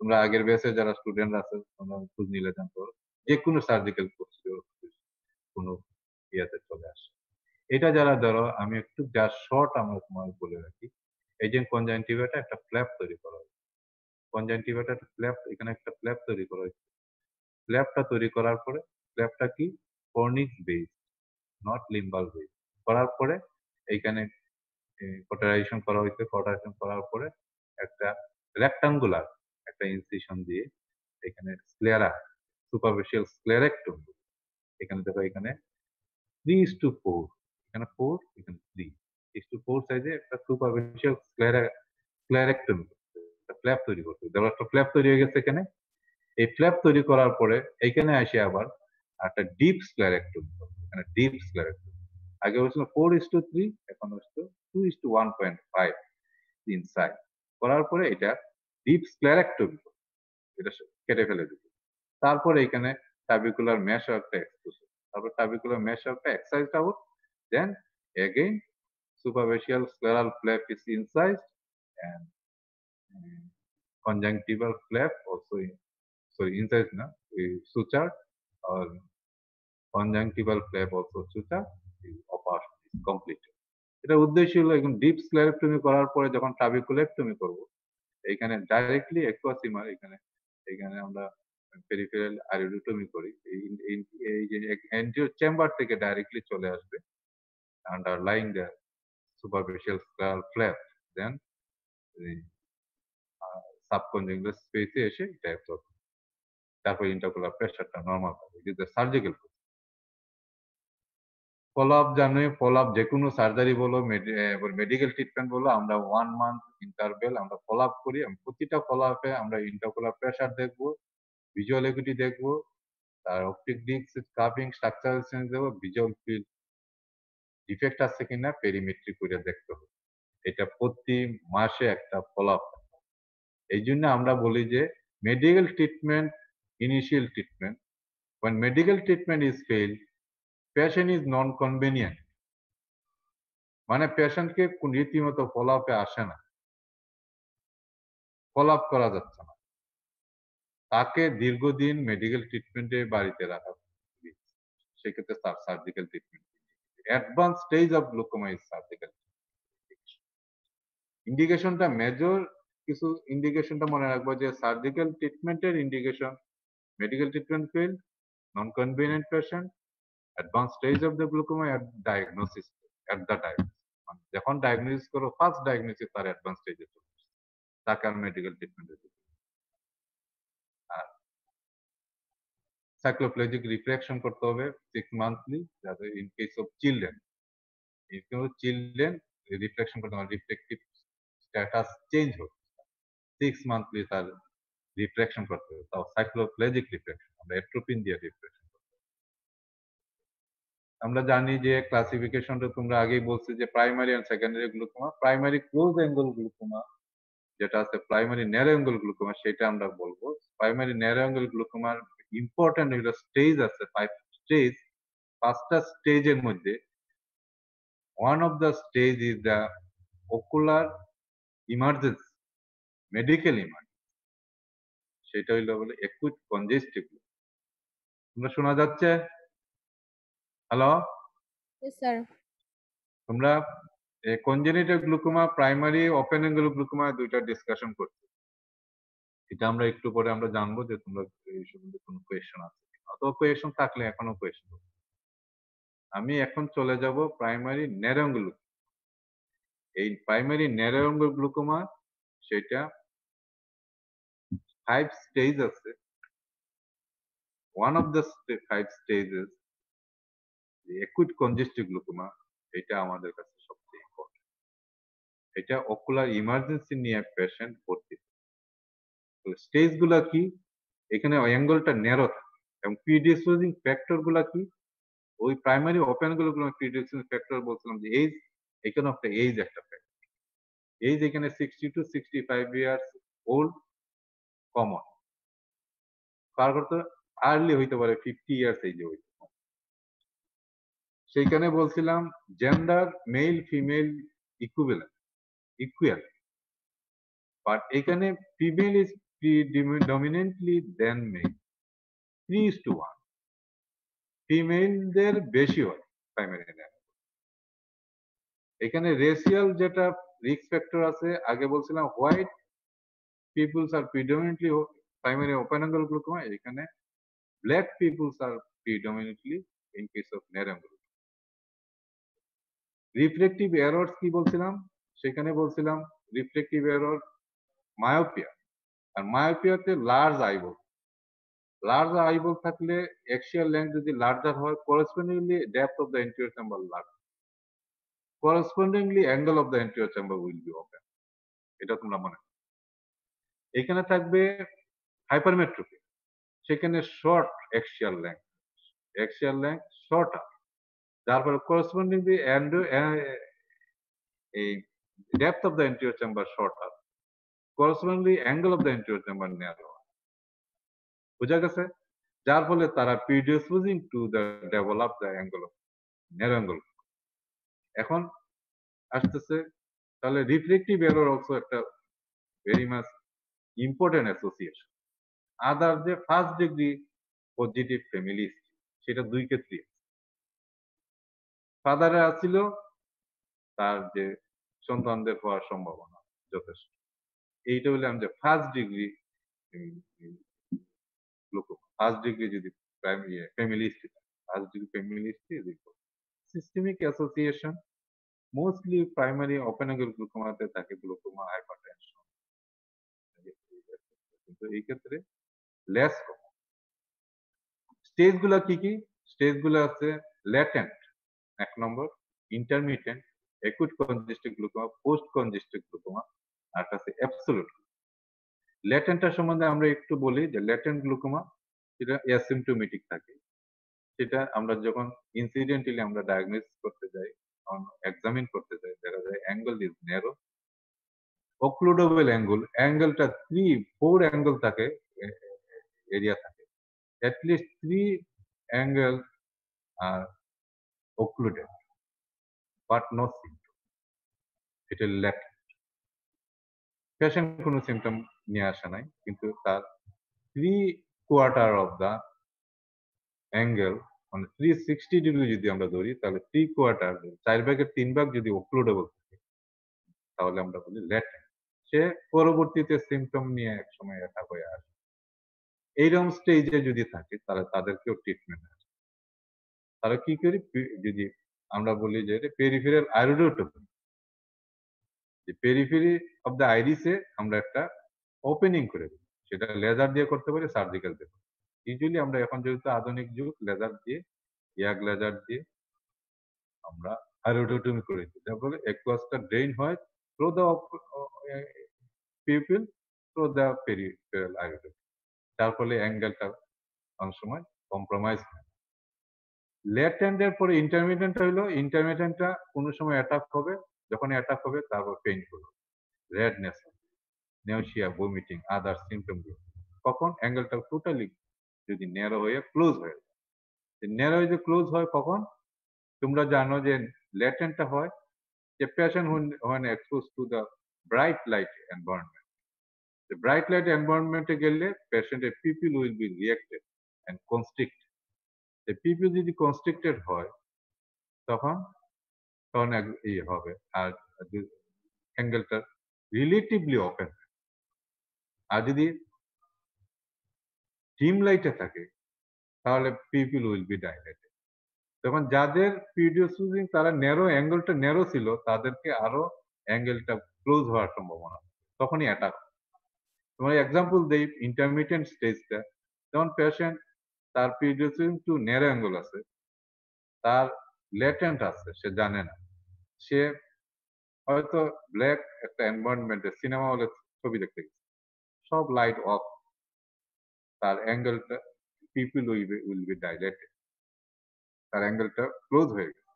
তোমরা আগের ব্যাচে যারা স্টুডেন্ট আছে তোমরা খোঁজ নিলে জানতে পারো, যে কোনো সার্জিক্যাল প্রসিডিওর কোনো ইয়াতে চলে আসে। এটা যারা ধরো, আমি একটু জাস্ট শর্ট আমরা তোমার বলে রাখি, এই যে কনজাংটিভাটা একটা ফ্ল্যাপ তৈরি করা হয়, কনজাংটিভাটা একটা ফ্ল্যাপ, এখানে একটা ফ্ল্যাপ তৈরি করা হয়েছে। ফ্ল্যাপটা তৈরি করার পরে, ফ্ল্যাপটা কি ফর্নিক্স বেস, নট লিম্বাল বেস, করার পরে এইখানে কটারাইজেশন করা হয়েছে। কটারাইজেশন করার পরে একটা রেক্টাঙ্গুলার একটা ইনসিশন দিয়ে এখানে স্ক্লেরা, সুপারফিশিয়াল স্ক্লেরেক্টমি, এখানে দেখো এখানে 3:4, এখানে 4, এখানে 3:4 সাইজে একটা সুপারফিশিয়াল স্ক্লেরেক্টমি, একটা ফ্ল্যাপ তৈরি করতে, দেওয়ার একটা ফ্ল্যাপ তৈরি হয়ে গেছে এখানে। এই ফ্ল্যাপ তৈরি করার পরে এইখানে আসে আবার একটা ডিপ স্ক্লেরেক্টমি, এখানে ডিপ স্ক্লেরেক্টমি। আগে হচ্ছিল 4:3, এখন হচ্ছে 2:1.5 ইনসাইড। করার পরে এটা ডিপ স্ক্লেরেক্টমি, এটা কেটে ফেলে দিত। তারপরে এখানে ট্রাবিকুলার মেশ একটা এক্সক্লুসিভ, তারপর ট্রাবিকুলার মেশ একটা এক্সাইজড out, then again superficial scleral flap is incised and conjunctival flap also incised na, sutured, or conjunctival flap also sutured, is operation is completed. এটা উদ্দেশ্য হলো এখন ডিপ স্ক্লেরেক্টমি করার পরে যখন ট্রাবিকুলেক্টমি করব, এইখানে ডাইরেক্টলি অ্যাকুয়াসিমার এখানে এখানে আমরা পেরিফেরাল আইরিডোটমি করি। এই যে অ্যান্টিরিয়র চেম্বার থেকে ডাইরেক্টলি চলে আসবে underlying the superficial scleral flap, then the subconjunctival space এ এসে এটা absorb, তারপর ইন্টারকুলার প্রেশারটা নরমাল হবে। It is the surgical process. Follow up জানোই, ফলো আপ যেকোনো সার্জারি বলো, মেডিকেল ট্রিটমেন্ট বলো, আমরা 1 মান্থ ইন্টারভ্যাল আমরা ফলো আপ করি। প্রতিটা ফলো আপে আমরা ইন্টারকুলার প্রেশার দেখবো, ভিজুয়াল একুইটি দেখবো, তার অপটিক ডিস্ক কাভিং স্ট্রাকচারাল চেঞ্জ দেবো, ভিজুয়াল ফিল্ড ডিফেক্ট আছে কিনা পেরিমেট্রি করে দেখতে হবে। এটা প্রতি মাসে একটা ফলো আপ। এই জন্য আমরা বলি যে medical treatment, initial treatment, when medical treatment is failed, patient is non convenient, মানে পেশেন্টকে রীতিমতো ফলো আপে আসে না, ফলো আপ করা যাচ্ছে না, তাকে দীর্ঘদিন মেডিকেল ট্রিটমেন্টে বাড়িতে রাখা, সেক্ষেত্রে তার surgical treatment. Advance stage of glaucoma is surgical ইন্ডিকেশনটা। মেজর কিছু ইন্ডিকেশনটা মনে রাখবো যে সার্জিক্যাল ট্রিটমেন্টের indication: medical treatment fail, non convenient patient, advance stage of the glaucoma, at diagnosis, at the diagnosis, মানে যখন ডায়াগনোসিস করো, ফার্স্ট ডায়াগনোসিস তার অ্যাডভান্স স্টেজে চলে আসছে, তাকে আর মেডিকেল ট্রিটমেন্ট দিতে। আর সাইক্লোপ্লেজিক রিফ্লেকশন করতে হবে 6 মান্থলি, যাতে in case of children, children reflection করতে হবে, রিফ্লেকটিভ স্ট্যাটাস চেঞ্জ হবে, 6 মান্থলি তার রিফ্লেকশন করতে হবে, তাও সাইক্লোপ্লেজিক রিফ্লেকশন, আমরা এট্রোপিন দিয়ে রিফ্লেকশন। আমরা জানি যে ক্লাসিফিকেশনটা তোমরা আগেই বলছি যে primary and secondary glaucoma, primary close angle glaucoma যেটা আছে, প্রাইমারি ন্যারো অ্যাঙ্গেল গ্লুকোমা সেটা আমরা বলবো। প্রাইমারি ন্যারো অ্যাঙ্গেল গ্লুকোমার ইম্পর্টেন্ট হলো স্টেজ আছে, 5 স্টেজ। 5টা স্টেজের মধ্যে one of the stage is the ocular emergency, medical emergency, সেটা হইলো বলে acute congestive। তোমরা শোনা যাচ্ছে? Hello, Yes, sir. তোমরা congenital glaucoma, primary open angle glaucoma দুইটা ডিসকাশন করছি। এটা আমরা একটু পরে আমরা জানবো যে তোমরা এই সম্বন্ধে কোনো কোয়েশ্চেন আছে কিনা, অথবা কোয়েশ্চেন থাকলে এখনো কোয়েশ্চেন। আমি এখন চলে যাব প্রাইমারি ন্যারো অ্যাঙ্গেল। এই প্রাইমারি ন্যারো অ্যাঙ্গেল গ্লুকোমা সেটা 5 স্টেজ আছে। One of the 5 stages, the acute congestive glaucoma, এটা আমাদের কাছে সবচেয়ে ইম্পর্টেন্ট। এটা ocular emergency নিয়ে পেশেন্ট ভর্তি। তো স্টেজ গুলা কি? এখানে অ্যাঙ্গেলটা ন্যারো থাকে এবং প্রিডিসপোজিং ফ্যাক্টর গুলা কি? ওই প্রাইমারি ওপেন গুলো প্রিডিসপোজিং ফ্যাক্টর বলছিলাম যে এজ, এখানে একটা এজ একটা ফ্যাক্টর। এজ এখানে 60 to 65 ইয়ার্স ওল্ড কমন। কার করতে আর্লি হইতে পারে 50 ইয়ার্স এজে হইতে পারে। সেইখানে বলছিলাম gender male female equal, but এখানে female is predominantly than male, 3:1। ফিমেলদের বেশি হয় প্রাইমারি ন্যারো। এখানে রেশিয়াল যেটা রিস্ক ফ্যাক্টর আছে, আগে বলছিলাম হোয়াইট পিপলস আর predominantly primary open angle glaucoma, এখানে ব্ল্যাক পিপলস আর predominantly in case of narrow angle. Refractive errors কি বলছিলাম? সেখানে বলছিলাম রিফ্লেকটিভ এরর মায়োপিয়া, আর মায়োপিয়াতে লার্জ আইবল, লার্জ আইবল থাকলে অ্যাক্সিয়াল লেন্থ যদি লার্জার হয়, correspondingly depth of the anterior chamber large, correspondingly angle of the anterior chamber will be open। এটা তোমরা মনে। এখানে থাকবে হাইপারমেট্রোপি, সেখানে শর্ট axial length shorter, যার ফলে correspondingly এই depth of the anterior chamber shorter, correspondingly angle of the anterior chamber narrow. বুঝা গেছে? যার ফলে তারা predisposing to the develop the angle of narrow angle. এখন আসতেছে তাহলে refractive error also একটা very much important association. আদার যে ফার্স্ট ডিগ্রি পজিটিভ ফ্যামিলি সেটা দুই ক্ষেত্রে ফাদারে আছিল তার যে সন্তানদের হওয়ার সম্ভাবনা যথেষ্ট। এইটা হলে আমাদের ফার্স্ট ডিগ্রি ফার্স্ট ডিগ্রি যদি family history first degree family history systemic association mostly primary open angle গ্লুকোমাতে থাকে গ্লুকোমা হাইপারটেনশন, কিন্তু এই ক্ষেত্রে লেস কমন। স্টেজ গুলা কি কি? স্টেজ গুলো আছে ল্যাটেন্ট এক নম্বর, intermediate, acute congestive glaucoma, post congestive glaucoma, আর আছে অ্যাবসোলুট। ল্যাটেন্টটার সম্বন্ধে আমরা একটু বলি যে ল্যাটেন্ট গ্লুকোমা এটা অ্যাসিম্পটোমেটিক থাকে। সেটা আমরা যখন ইনসিডেন্টালি আমরা ডায়াগনোসিস করতে যাই, এক্সামিন করতে যাই, দেখা যায় অ্যাঙ্গেল ইজ ন্যারো, ওক্লুডেবল অ্যাঙ্গেলটা 3-4 অ্যাঙ্গেল থাকে, এরিয়া থাকে, at least 3 angles are occluded but no symptom. এটা ল্যাটেন্ট। পেশেন্ট কোনো সিমটম নিয়ে আসে নাই, কিন্তু তার 3/4 অফ দা অ্যাঙ্গেল মানে 360 ডিগ্রি যদি আমরা ধরি তাহলে 3/4 4 ভাগের 3 ভাগ যদি ওক্লুডেবল থাকে তাহলে আমরা বলি ল্যাটেন্ট। সে পরবর্তীতে সিমটম নিয়ে একসময় অ্যাটাক হয়ে আসে। এইরকম স্টেজে যদি থাকে তাহলে তাদেরকেও ট্রিটমেন্ট আছে। তাহলে কি করি? যদি আমরা বলি যে পেরিফেরাল আইরিডোটমি, যে পেরিফেরি অফ দ্য আইরিসে আমরা একটা ওপেনিং করে দিই, সেটা লেজার দিয়ে করতে পারি, সার্জিক্যাল দিয়ে। ইউজুয়ালি আমরা এখন যেহেতু আধুনিক যুগ, লেজার দিয়ে, ইয়াগ লেজার দিয়ে আমরা আইরিডোটমি করে দিই, যার ফলে অ্যাকুয়াসটা ড্রেইন হয় through the pupil, through the peripheral iridotomy, যার ফলে অ্যাঙ্গেলটা অনেক সময় কম্প্রোমাইজ হয়। ল্যাটেন্টের পরে ইন্টারমিডিয়েন্ট হইলো, ইন্টারমিডিয়েন্টটা কোনো সময় অ্যাটাক হবে, যখন অ্যাটাক হবে তারপর পেইনফুল হবে, রেডনেস হবে, নেউশিয়া, ভমিটিং, আদার সিমটম গুলো। কখন? অ্যাঙ্গেলটা টোটালি যদি ন্যারো হয়ে ক্লোজ হয়ে যায়। ন্যারো হয়ে যে ক্লোজ হয় কখন? তোমরা জানো যে ল্যাটেন্টটা হয় যে patient when exposed to the bright light environment. The bright light environment এ গেলে পেশেন্টের people will be reacted and constrict. The people যদি constricted হয় তখন তখন হবে, আর অ্যাঙ্গেলটা রিলেটিভলি ওপেন। আর যদি ডিম লাইটে থাকে তাহলে পিপিল উইল বি ডাইলেটেড। তখন যাদের প্রিডিসপোজিং তারা ন্যারো অ্যাঙ্গেলটা ন্যারো ছিল তাদেরকে আরো অ্যাঙ্গেলটা ক্লোজ হওয়ার সম্ভাবনা, তখনই অ্যাটাক। তোমার এক্সাম্পল দেই ইন্টারমিডিয়েন্ট স্টেজটা, যেমন পেশেন্ট তার প্রিডিসপোজিং টু ন্যারো অ্যাঙ্গেল আছে, তার ল্যাটেন্ট আছে, সে জানে না, সে হয়তো ব্ল্যাক একটা এনভায়রনমেন্টে সিনেমা হলে ছবি দেখতে গেছে, সব লাইট অফ, তার অ্যাঙ্গেলটা পিপিল উইল বি ডাইলেটেড, তার অ্যাঙ্গেলটা ক্লোজ হয়ে গেছে।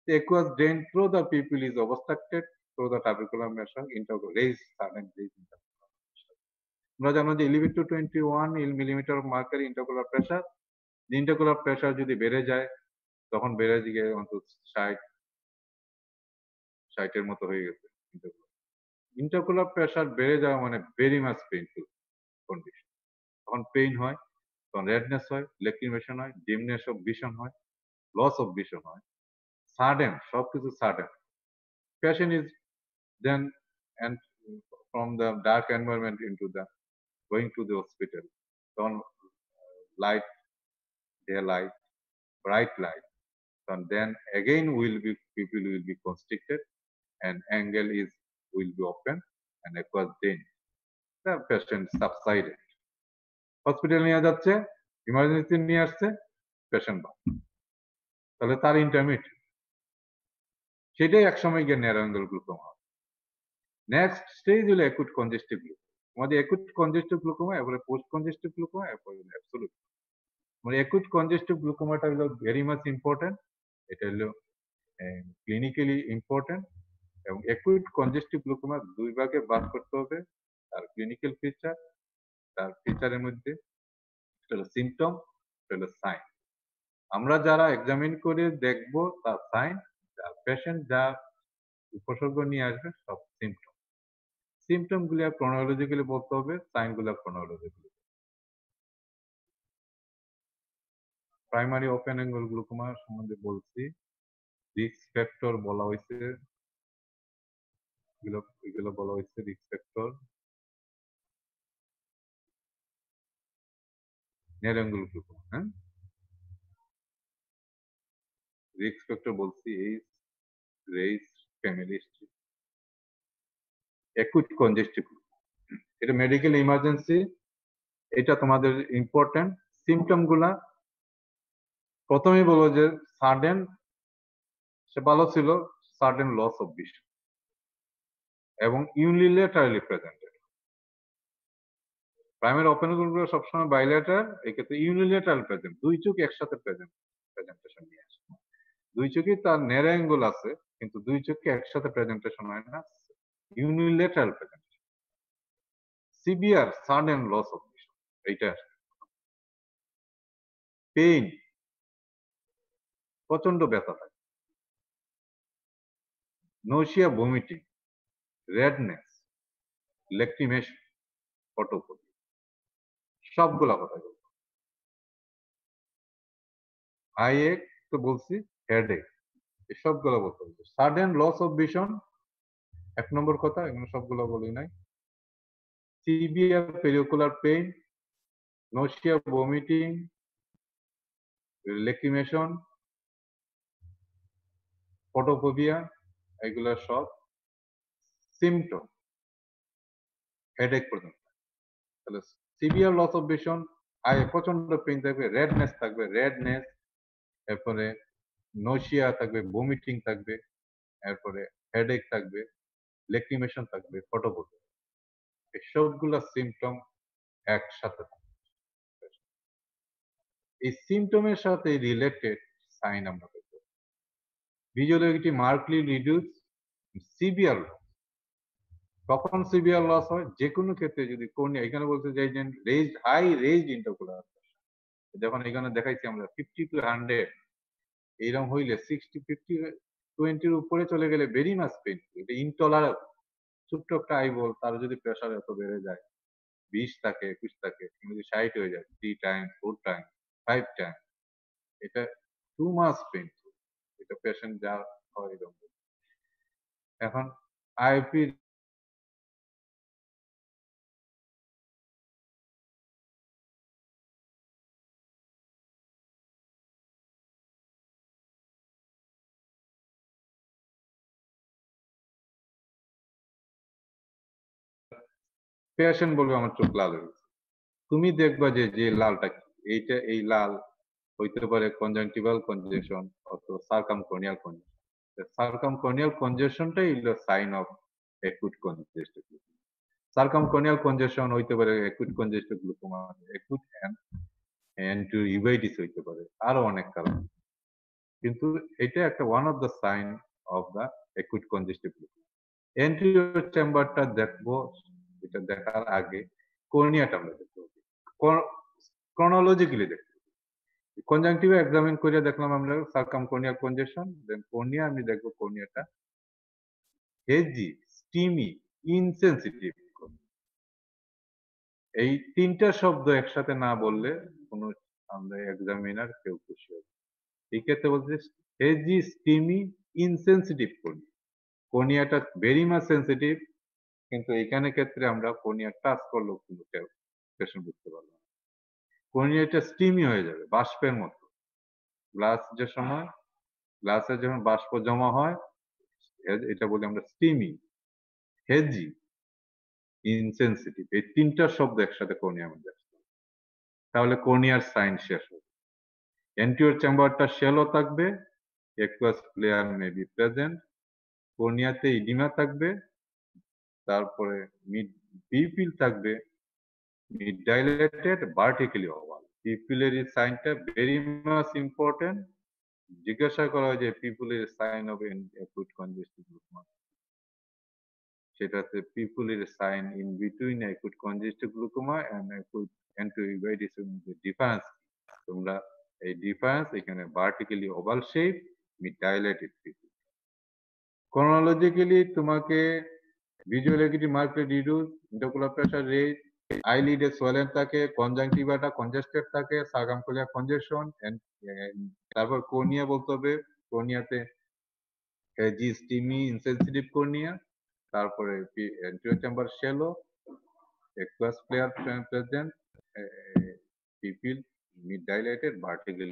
The aqueous drain through the pupil is obstructed through the trabecular measure into raised sudden raise intercostal pressure. আমরা জানো যে 11 to 21 millimeter of mercury intercostal pressure, intercooler pressure যদি বেড়ে যায় তখন বেড়ে গিয়ে অন্তত 60 এর মতো হয়ে গেছে। ইন্টারকুলার প্রেসার বেড়ে যাওয়া মানে ভেরি মাচ পেইনফুল কন্ডিশন। তখন পেইন হয়, তখন রেডনেস হয়, লেক্রিমেশন হয়, ডিমনেস অফ ভিশন হয়, লস অফ ভিশন হয়, সাডেন, সবকিছু sudden. Patient is then and from the dark environment into the going to the hospital. Then light, daylight, bright light. And then again people will be constricted and angle will be open and aqueous drain. The patient subsided. Hospital নিয়ে যাচ্ছে, emergency নিয়ে আসছে, patient বা তাহলে তার intermediate, সেটাই একসময় গিয়ে narrow angle glaucoma. Next stage হলো অ্যাকুট কনজেস্টিভ গ্লুকোমা। আমাদের অ্যাকুট কনজেস্টিভ গ্লুকোমা, এরপরে পোস্ট কনজেস্টিভ গ্লুকোমা, এরপরে অ্যাবসোলুট। মানে অ্যাকুট কনজেস্টিভ গ্লুকোমাটা হলো ভেরি মাচ ইম্পর্টেন্ট। এটা হলো ক্লিনিক্যালি ইম্পর্টেন্ট এবং অ্যাকুট কনজেস্টিভ গ্লুকোমা দুই ভাগে ভাগ করতে হবে। তার ক্লিনিক্যাল ফিচার, তার ফিচারের মধ্যে একটা হলো সিম্পটম, একটা হলো সাইন। আমরা যারা এক্সামিন করে দেখব তার সাইন, আর পেশেন্ট যা উপসর্গ নিয়ে আসবে সব সিম্পটম। সিম্পটম গুলো ক্রোনোলজিক্যালি বলতে হবে, সাইন গুলো chronologically. Primary open angle glaucoma সম্বন্ধে বলছি, রিস্ক ফ্যাক্টর বলা হয়েছে, এগুলো বলা হয়েছে রিস্ক ফ্যাক্টর। নেয়ার অ্যাঙ্গেল গ্লুকোমা, হ্যাঁ, রিস্ক ফ্যাক্টর বলছি, age, race, family history. Acute congestive, এটা মেডিকেল ইমার্জেন্সি, এটা তোমাদের ইম্পর্টেন্ট। সিমটম গুলা প্রথমেই বলবো যে সাডেন, সে ভালো ছিল, সাডেন লস অফ ভিশন এবং ইউনিলেটারালি প্রেজেন্টেড। প্রাইমারি ওপেন গুলো সবসময় বাইলেটার, এক্ষেত্রে ইউনিলেটারাল প্রেজেন্ট, দুই চোখ একসাথে প্রেজেন্টেশন নিয়ে আসে। দুই চোখে তার ন্যারো অ্যাঙ্গেল আছে, কিন্তু দুই চোখে একসাথে প্রেজেন্টেশন হয় না, unilateral presentation. Severe sudden loss of vision, এইটা পেইন, প্রচন্ড ব্যথা থাকে, nausea, vomiting, redness, lacrimation, photophobia, সবগুলা কথা বলবো। আই এক তো বলছি, হেডেক, সবগুলো বলতে হবে। সাডেন লস অফ ভিশন এক নম্বর কথা, এগুলো সবগুলো বলি নাই। Severe periocular pain, nausea, vomiting, lacrimation, photophobia, এগুলা সব সিমটম হেডেক পর্যন্ত। তাহলে সিভিয়ার লস অফ ভিশন, আয় প্রচন্ড পেইন থাকবে, রেডনেস থাকবে, রেডনেস, এরপরে নৌশিয়া থাকবে, ভমিটিং থাকবে, এরপরে হেডেক থাকবে, ল্যাক্রিমেশন থাকবে, ফটোফোবিয়া, এই সবগুলা সিমটম একসাথে থাকবে। এই সিমটমের সাথে রিলেটেড সাইন আমরা পেতে, visual acuity markedly reduce, severe loss. কখন সিভিয়ার লস হয়? যে কোনো ক্ষেত্রে যদি কর্নিয়া, এখানে বলতে চাই যে রেজড, হাই রেজড ইন্টারকুলার, যখন এখানে দেখাইছি আমরা 50 to 100, এইরকম হইলে 60, 50, 20 উপরে চলে গেলে ভেরি মাচ পেইন, এটা ইনটলারেবল। ছোট্ট একটা আইবল, তার যদি প্রেশার এত বেড়ে যায়, 20 থাকে, 21 থাকে, যদি 60 হয়ে যায় 3 টাইম, 4 টাইম, 5 টাইম, এটা টু মাচ পেইন, এটা পেশেন্ট যা হয় এরকম। এখন আইপি পেশেন্ট বলবে আমার চোখ লাল হয়ে গেছে, তুমি দেখবা যে যে লালটা কি, এইটা, এই লাল হইতে পারে কনজাংটিভাল কনজেশন অথবা সার্কামকর্নিয়াল কনজেশন। সার্কামকর্নিয়াল কনজেশনটাই হলো sign of acute congestive glaucoma. Circumcorneal congestion হইতে পারে acute congestive glaucoma, acute anterior uveitis হইতে পারে, আরো অনেক কারণ, কিন্তু এটা একটা one of the sign of the acute congestive glaucoma. Anterior চেম্বারটা দেখবো, এটা দেখার আগে কর্নিয়াটা আমরা দেখতে হবে, ক্রোনোলজিক্যালি দেখতে হবে। কনজাংটিভা এক্সামিন করে দেখলাম আমরা সার্কামকর্নিয়াল কনজেশন, দেন কর্নিয়া আমি দেখবো কর্নিয়াটা হেজি, স্টিমি, ইনসেনসিটিভ। এই তিনটা শব্দ একসাথে না বললে কোনো আমরা এক্সামিনার কেউ খুশি হবে। এই ক্ষেত্রে বলছে হেজি, স্টিমি, ইনসেনসিটিভ কর্নিয়া। কর্নিয়াটা ভেরি মাচ সেন্সিটিভ, কিন্তু এখানে ক্ষেত্রে আমরা কর্নিয়া টাচ করলেও কিন্তু কেউ পেশেন্ট বুঝতে পারবে না। কর্নিয়াটা স্টিমি হয়ে যাবে, বাষ্পের মতো। গ্লাস যে সময়, গ্লাসে যখন বাষ্প জমা হয়, এটা বলি আমরা স্টিমি, হেজি, ইনসেনসিটিভ, এই তিনটা শব্দ একসাথে কর্নিয়ার মধ্যে আসবে, তাহলে কর্নিয়ার সাইন শেষ হবে। অ্যান্টিরিয়র চেম্বারটা শ্যালো থাকবে, aqueous flare may be present, কর্নিয়াতে ইডিমা থাকবে, তারপরে মিড পিউপিল থাকবে, mid dilated, vertically oval, pupillary সাইনটা ভেরি মাচ ইম্পর্টেন্ট। জিজ্ঞাসা করা হয় যে pupillary sign of acute congestive glaucoma, সেটাতে pupillary sign in between acute congestive glaucoma and acute anterior uveitis এর মধ্যে ডিফারেন্স। তোমরা এই ডিফারেন্স এখানে vertically oval shape with dilated pupil. Chronologically তোমাকে visual acuity marked reduce, intraocular pressure raise, eyelid swollen থাকে, conjunctiva congested থাকে, circumflexion congestion and তারপর cornea বলতে হবে, কর্নিয়াতে হেজি স্টিমি ইনসেনসিটিভ কর্নিয়া, তারপরে anterior chamber shallow, aqueous flare present, pupil mid dilated, vertically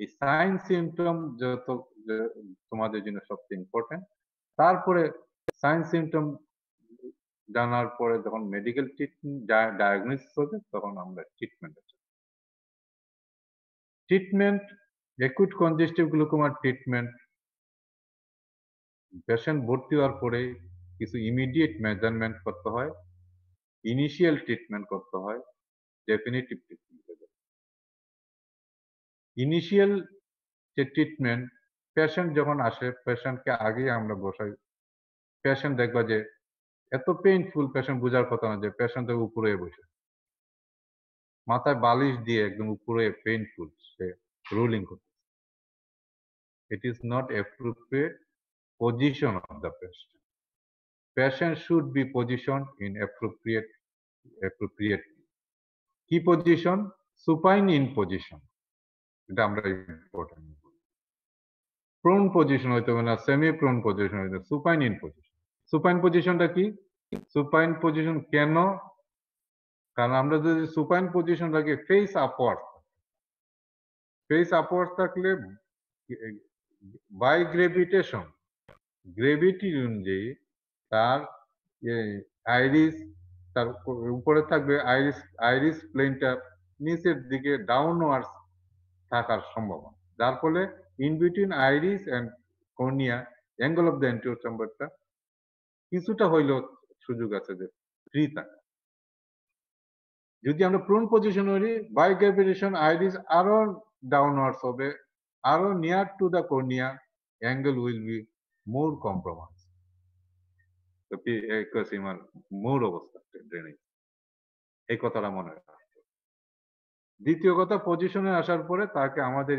এই sign symptom যত তোমাদের জন্য সবচেয়ে ইম্পর্টেন্ট। তারপরে সাইন সিমটম জানার পরে যখন মেডিকেল ট্রিটমেন্ট ডায়াগনোসিস হবে তখন আমরা ট্রিটমেন্ট অ্যাকুট কনজেস্টিভ গ্লুকোমার ট্রিটমেন্ট পেশেন্ট ভর্তি হওয়ার পরে কিছু ইমিডিয়েট মেজারমেন্ট করতে হয়, ইনিশিয়াল ট্রিটমেন্ট করতে হয়, ডেফিনিটিভ ট্রিটমেন্ট। ইনিশিয়াল যে ট্রিটমেন্ট, পেশেন্ট যখন আসে পেশেন্টকে আগে আমরা বসাই, পেশেন্ট দেখবা যে এত পেইনফুল, পেশেন্ট বোঝার কথা না যে পেশেন্টের উপরে বসে মাথায় বালিশ দিয়ে একদম উপরে পেইনফুল সে রোলিং করছে। It is not appropriate position of the patient. Patient should be position in appropriate কি পজিশন? সুপাইন ইন পজিশন, এটা আমরা ইম্পর্টেন্ট। প্রোন পজিশন হইতে হবে না, সেমি প্রোন পজিশন হইতে, সুপাইন ইন পজিশন। সুপাইন পজিশনটা কি? সুপাইন পজিশন কেন? কারণ আমরা যদি সুপাইন পজিশন রাখি ফেস আপওয়ার্ড, ফেস আপওয়ার্ড থাকলে বাই গ্রেভিটেশন, গ্রেভিটি অনুযায়ী তার আইরিস, তার উপরে থাকবে আইরিস, আইরিস প্লেনটা নিচের দিকে ডাউনওয়ার্ডস থাকার সম্ভাবনা, যার ফলে in between iris and cornea angle of the anterior চেম্বারটা কিছুটা হইলেও সুযোগ আছে যে ফ্রি থাকে। যদি আমরা প্রোন পজিশন হই, বাই গ্রেভিটেশন আইরিস আরো ডাউনওয়ার্ডস হবে, আরো near to the cornea, angle will be more compromise, more অবস্থা ড্রেনেজ। এই কথাটা মনে রাখা। দ্বিতীয় কথা, পজিশনে আসার পরে তাকে আমাদের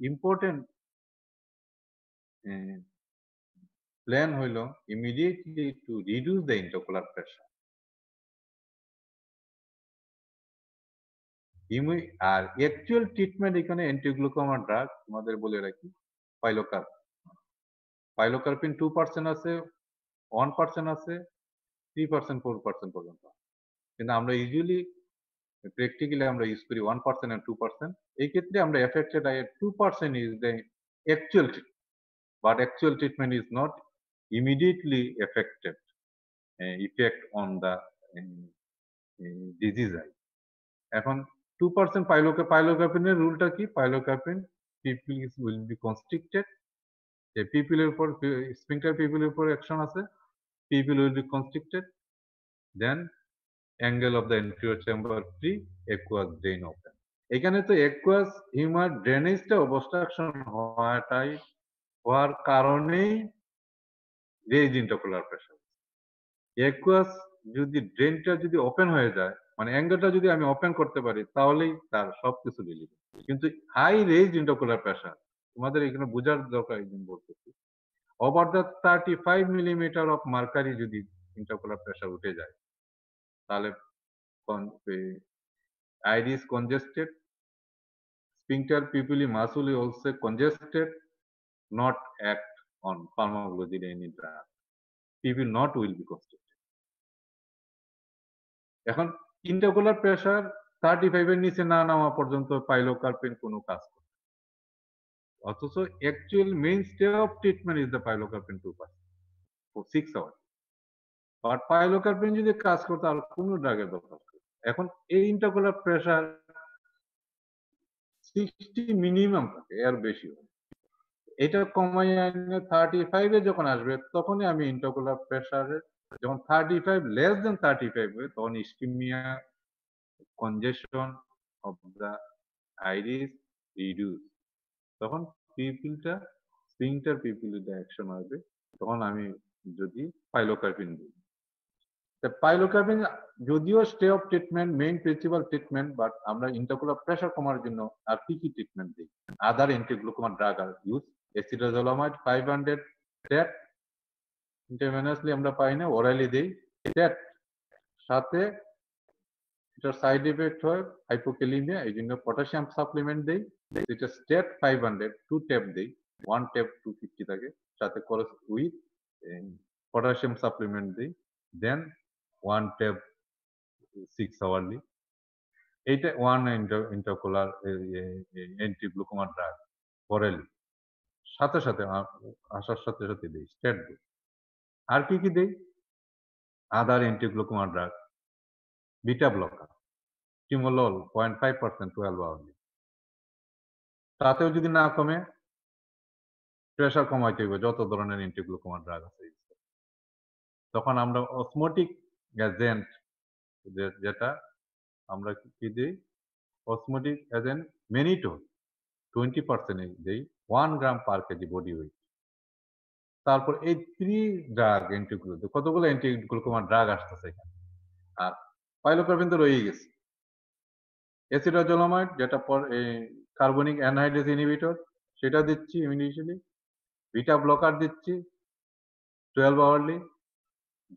ইম্পর্টেন্ট প্ল্যান হইল immediately to reduce the intraocular pressure. আর অ্যাকচুয়াল ট্রিটমেন্ট এখানে অ্যান্টিগ্লুকোমা ড্রাগ তোমাদের বলে রাখি, পাইলোকার্পিন। পাইলোকার্পিন 2% আছে, 1% আছে, 3%, 4% পর্যন্ত। কিন্তু আমরা ইউজুয়ালি প্র্যাকটিক্যালি আমরা ইউজ করি 1% and 2%। এই ক্ষেত্রে আমরা affected eye 2% is the actual treatment, but actual treatment is not immediately affected effect on the disease eye. এখন 2% পাইলোকার্পিনের রুলটা কি? Pilocarpine pupil will be constricted, যে পিপলের উপর স্ফিংক্টার পিপলের উপর অ্যাকশন আছে, pupil will be constricted, then angle of the anterior chamber free, aqueous drain open. এখানে তো অ্যাকুয়াস হিউমার ড্রেনেজটা অবস্ট্রাকশন হওয়ার কারণেই রেজ ইন্টারকুলার প্রেশার। অ্যাকুয়াস যদি ড্রেনটা যদি ওপেন হয়ে যায়, মানে অ্যাঙ্গেলটা যদি আমি ওপেন করতে পারি, তাহলেই তার সবকিছু রিলিভ। কিন্তু হাই রেজ ইন্টারকুলার প্রেশার, তোমাদের এখানে বোঝার দরকার, একদিন বলতেছি, over the 35 millimetre of mercury যদি ইন্টারকুলার প্রেশার উঠে যায়, তাহলে iris congested, sphincter pupilli muscle also congested, not act on pharmacology any drug, pupil not will be constricted. এখন ইন্টারকুলার প্রেসার 35 এর নিচে না নামা পর্যন্ত পাইলোকার্পিন কোনো কাজ করে, অথচ actual mainstay of treatment is the pilocarpine 2% for 6 hours। But pilocarpine যদি কাজ করতে আর কোনো ড্রাগের দরকার। এখন এই ইন্টারকুলার প্রেসার 60 মিনিমাম থাকে, এর বেশি হয়। এটা কমাইয়া 35 এ যখন আসবে তখনই আমি ইন্টারকুলার প্রেসারে, যখন 35 লেস দেন 35 হয় তখন ischaemia, কনজেশন of the iris reduce, তখন পিপিলটা স্ফিংটার পিপিলিটা অ্যাকশন হবে, তখন আমি যদি পাইলোকার্পিন দিই। পাইলোকার্পিন যদিও stay of treatment, main principal treatment, but আমরা ইন্টারকুলার প্রেসার কমার জন্য আর কি ট্রিটমেন্ট দিই? আদার অ্যান্টিগ্লুকোমা ড্রাগ আর ইউজ, এসিটাজোলামাইড 500 ট্যাপ ইন্টারভেনাসলি আমরা পাই না, ওরালি দেই ট্যাপ, সাথে এটার সাইড ইফেক্ট হয় হাইপোক্যালিমিয়া, এই জন্য পটাশিয়াম সাপ্লিমেন্ট দেই, যেটা স্টেট 500 2 ট্যাপ দেই, 1 ট্যাপ 250 থাকে, সাথে করস উইথ পটাশিয়াম সাপ্লিমেন্ট দিই, দেন 1 ট্যাপ 6 আওয়ারলি। এইটা 1 ইন্টারকুলার অ্যান্টিগ্লুকোমা ড্রাগ ওরালি, সাথে সাথে আসার সাথে সাথে দেই, স্টেট দিই। আর কি দেই? আদার অ্যান্টিগ্লুকোমা ড্রাগ, বিটা ব্লকার, টিমোলল 0.5% 12 আওয়ারলি। তাতেও যদি না কমে, প্রেসার কমাইতে হবে, যত ধরনের অ্যান্টিগ্লুকোমা ড্রাগ আছে তখন আমরা অসমোটিক এজেন্ট, যেটা আমরা কি দিই, অসমোটিক এজেন্ট ম্যানিটো 20% দেই, 1 গ্রাম পার কেজি বডি ওয়েট। তারপর এই 3 ড্রাগ কতগুলো অ্যান্টিগ্লুকোমা ড্রাগ আসতেছে এখানে, আর পাইলোকার্পিন তো রয়েই গেছে। এসিটাজোলামাইড, যেটা কার্বনিক অ্যানহাইড্রেজ ইনহিবিটর, সেটা দিচ্ছি ইমিডিয়েটলি। বিটা ব্লকার দিচ্ছি 12 আওয়ারলি।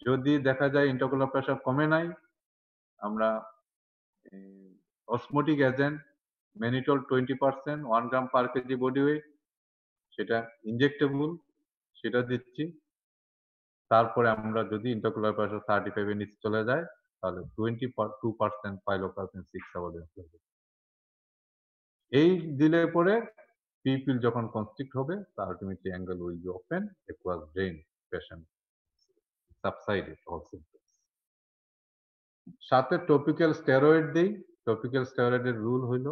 যদি দেখা যায় ইন্টারকুলার প্রেসার কমে নাই, আমরা অসমোটিক এজেন্ট ম্যানিটল 20% 1 গ্রাম পার কেজি বডি ওয়েট, সেটা ইনজেক্টেবল, সেটা দিচ্ছি। তারপরে আমরা যদি ইন্টারকুলার প্রেসার 35 এর নিচে চলে যায়, তাহলে 22% পাইলোকার্পিন 6 আওয়ার। এই দিলে পরে পিপিল যখন কনস্ট্রিক্ট হবে, তার ultimately angle will be open across brain, patient subsided all symptoms. সাথে টপিক্যাল স্টেরয়েড দেই। টপিক্যাল স্টেরয়েডের রুল হইল,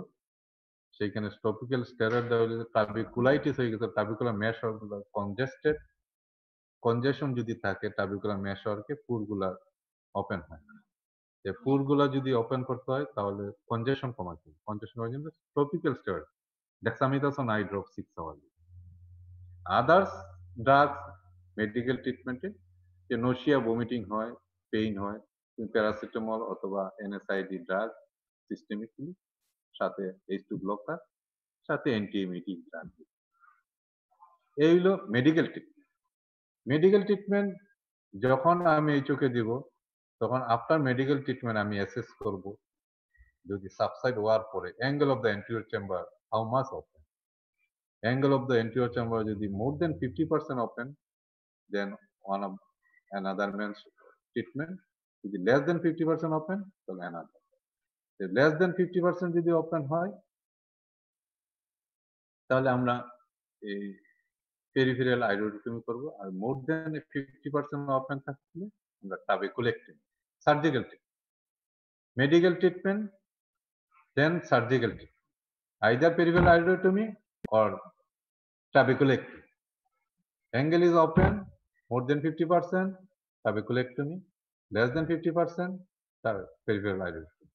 সেইখানে টপিক্যাল স্টেরয়েড দেওয়া হলে ট্রাবিকুলাইটিস হয়ে গেছে, ট্রাবিকুলার মেশরগুলো কনজেস্টেড, কনজেশন যদি থাকে ট্রাবিকুলার মেশরকে, পুরগুলা ওপেন হয় না। যে পুরগুলা যদি ওপেন করতে হয়, তাহলে কনজেশন কমাতে হবে। কনজেশন কমার জন্য topical steroid, dexamethasone eye drop 6 hourly. Others drugs medical ট্রিটমেন্টে, যে নশিয়া ভমিটিং হয়, পেইন হয়, প্যারাসিটামল অথবা এনএসআইডি ড্রাগ সিস্টেমিকলি, সাথে H2 ব্লকার, সাথে অ্যান্টিএমিটিক ড্রাগ। এই হলো মেডিকেল ট্রিটমেন্ট। মেডিকেল ট্রিটমেন্ট যখন আমি এই চোখে দিব, তখন আফটার মেডিকেল ট্রিটমেন্ট আমি অ্যাসেস করব, যদি সাবসাইড হওয়ার পরে angle of the anterior chamber how much open. Angle of the anterior chamber যদি মোর দেন 50% open, then one of another man's treatment. যদি less than 50% open, তাহলে another. less than 50% যদি open হয়, তাহলে আমরা এই পেরিফেরাল আইরোডেক্টমি করব, আর মোর দেন 50% ওপেন থাকলে আমরা trabeculectomy, surgical treatment, medical treatment, then surgical treatment, either peripheral iridectomy or trabeculectomy. Angle is open more than 50%, trabeculectomy, less than 50%, peripheral aidectomy.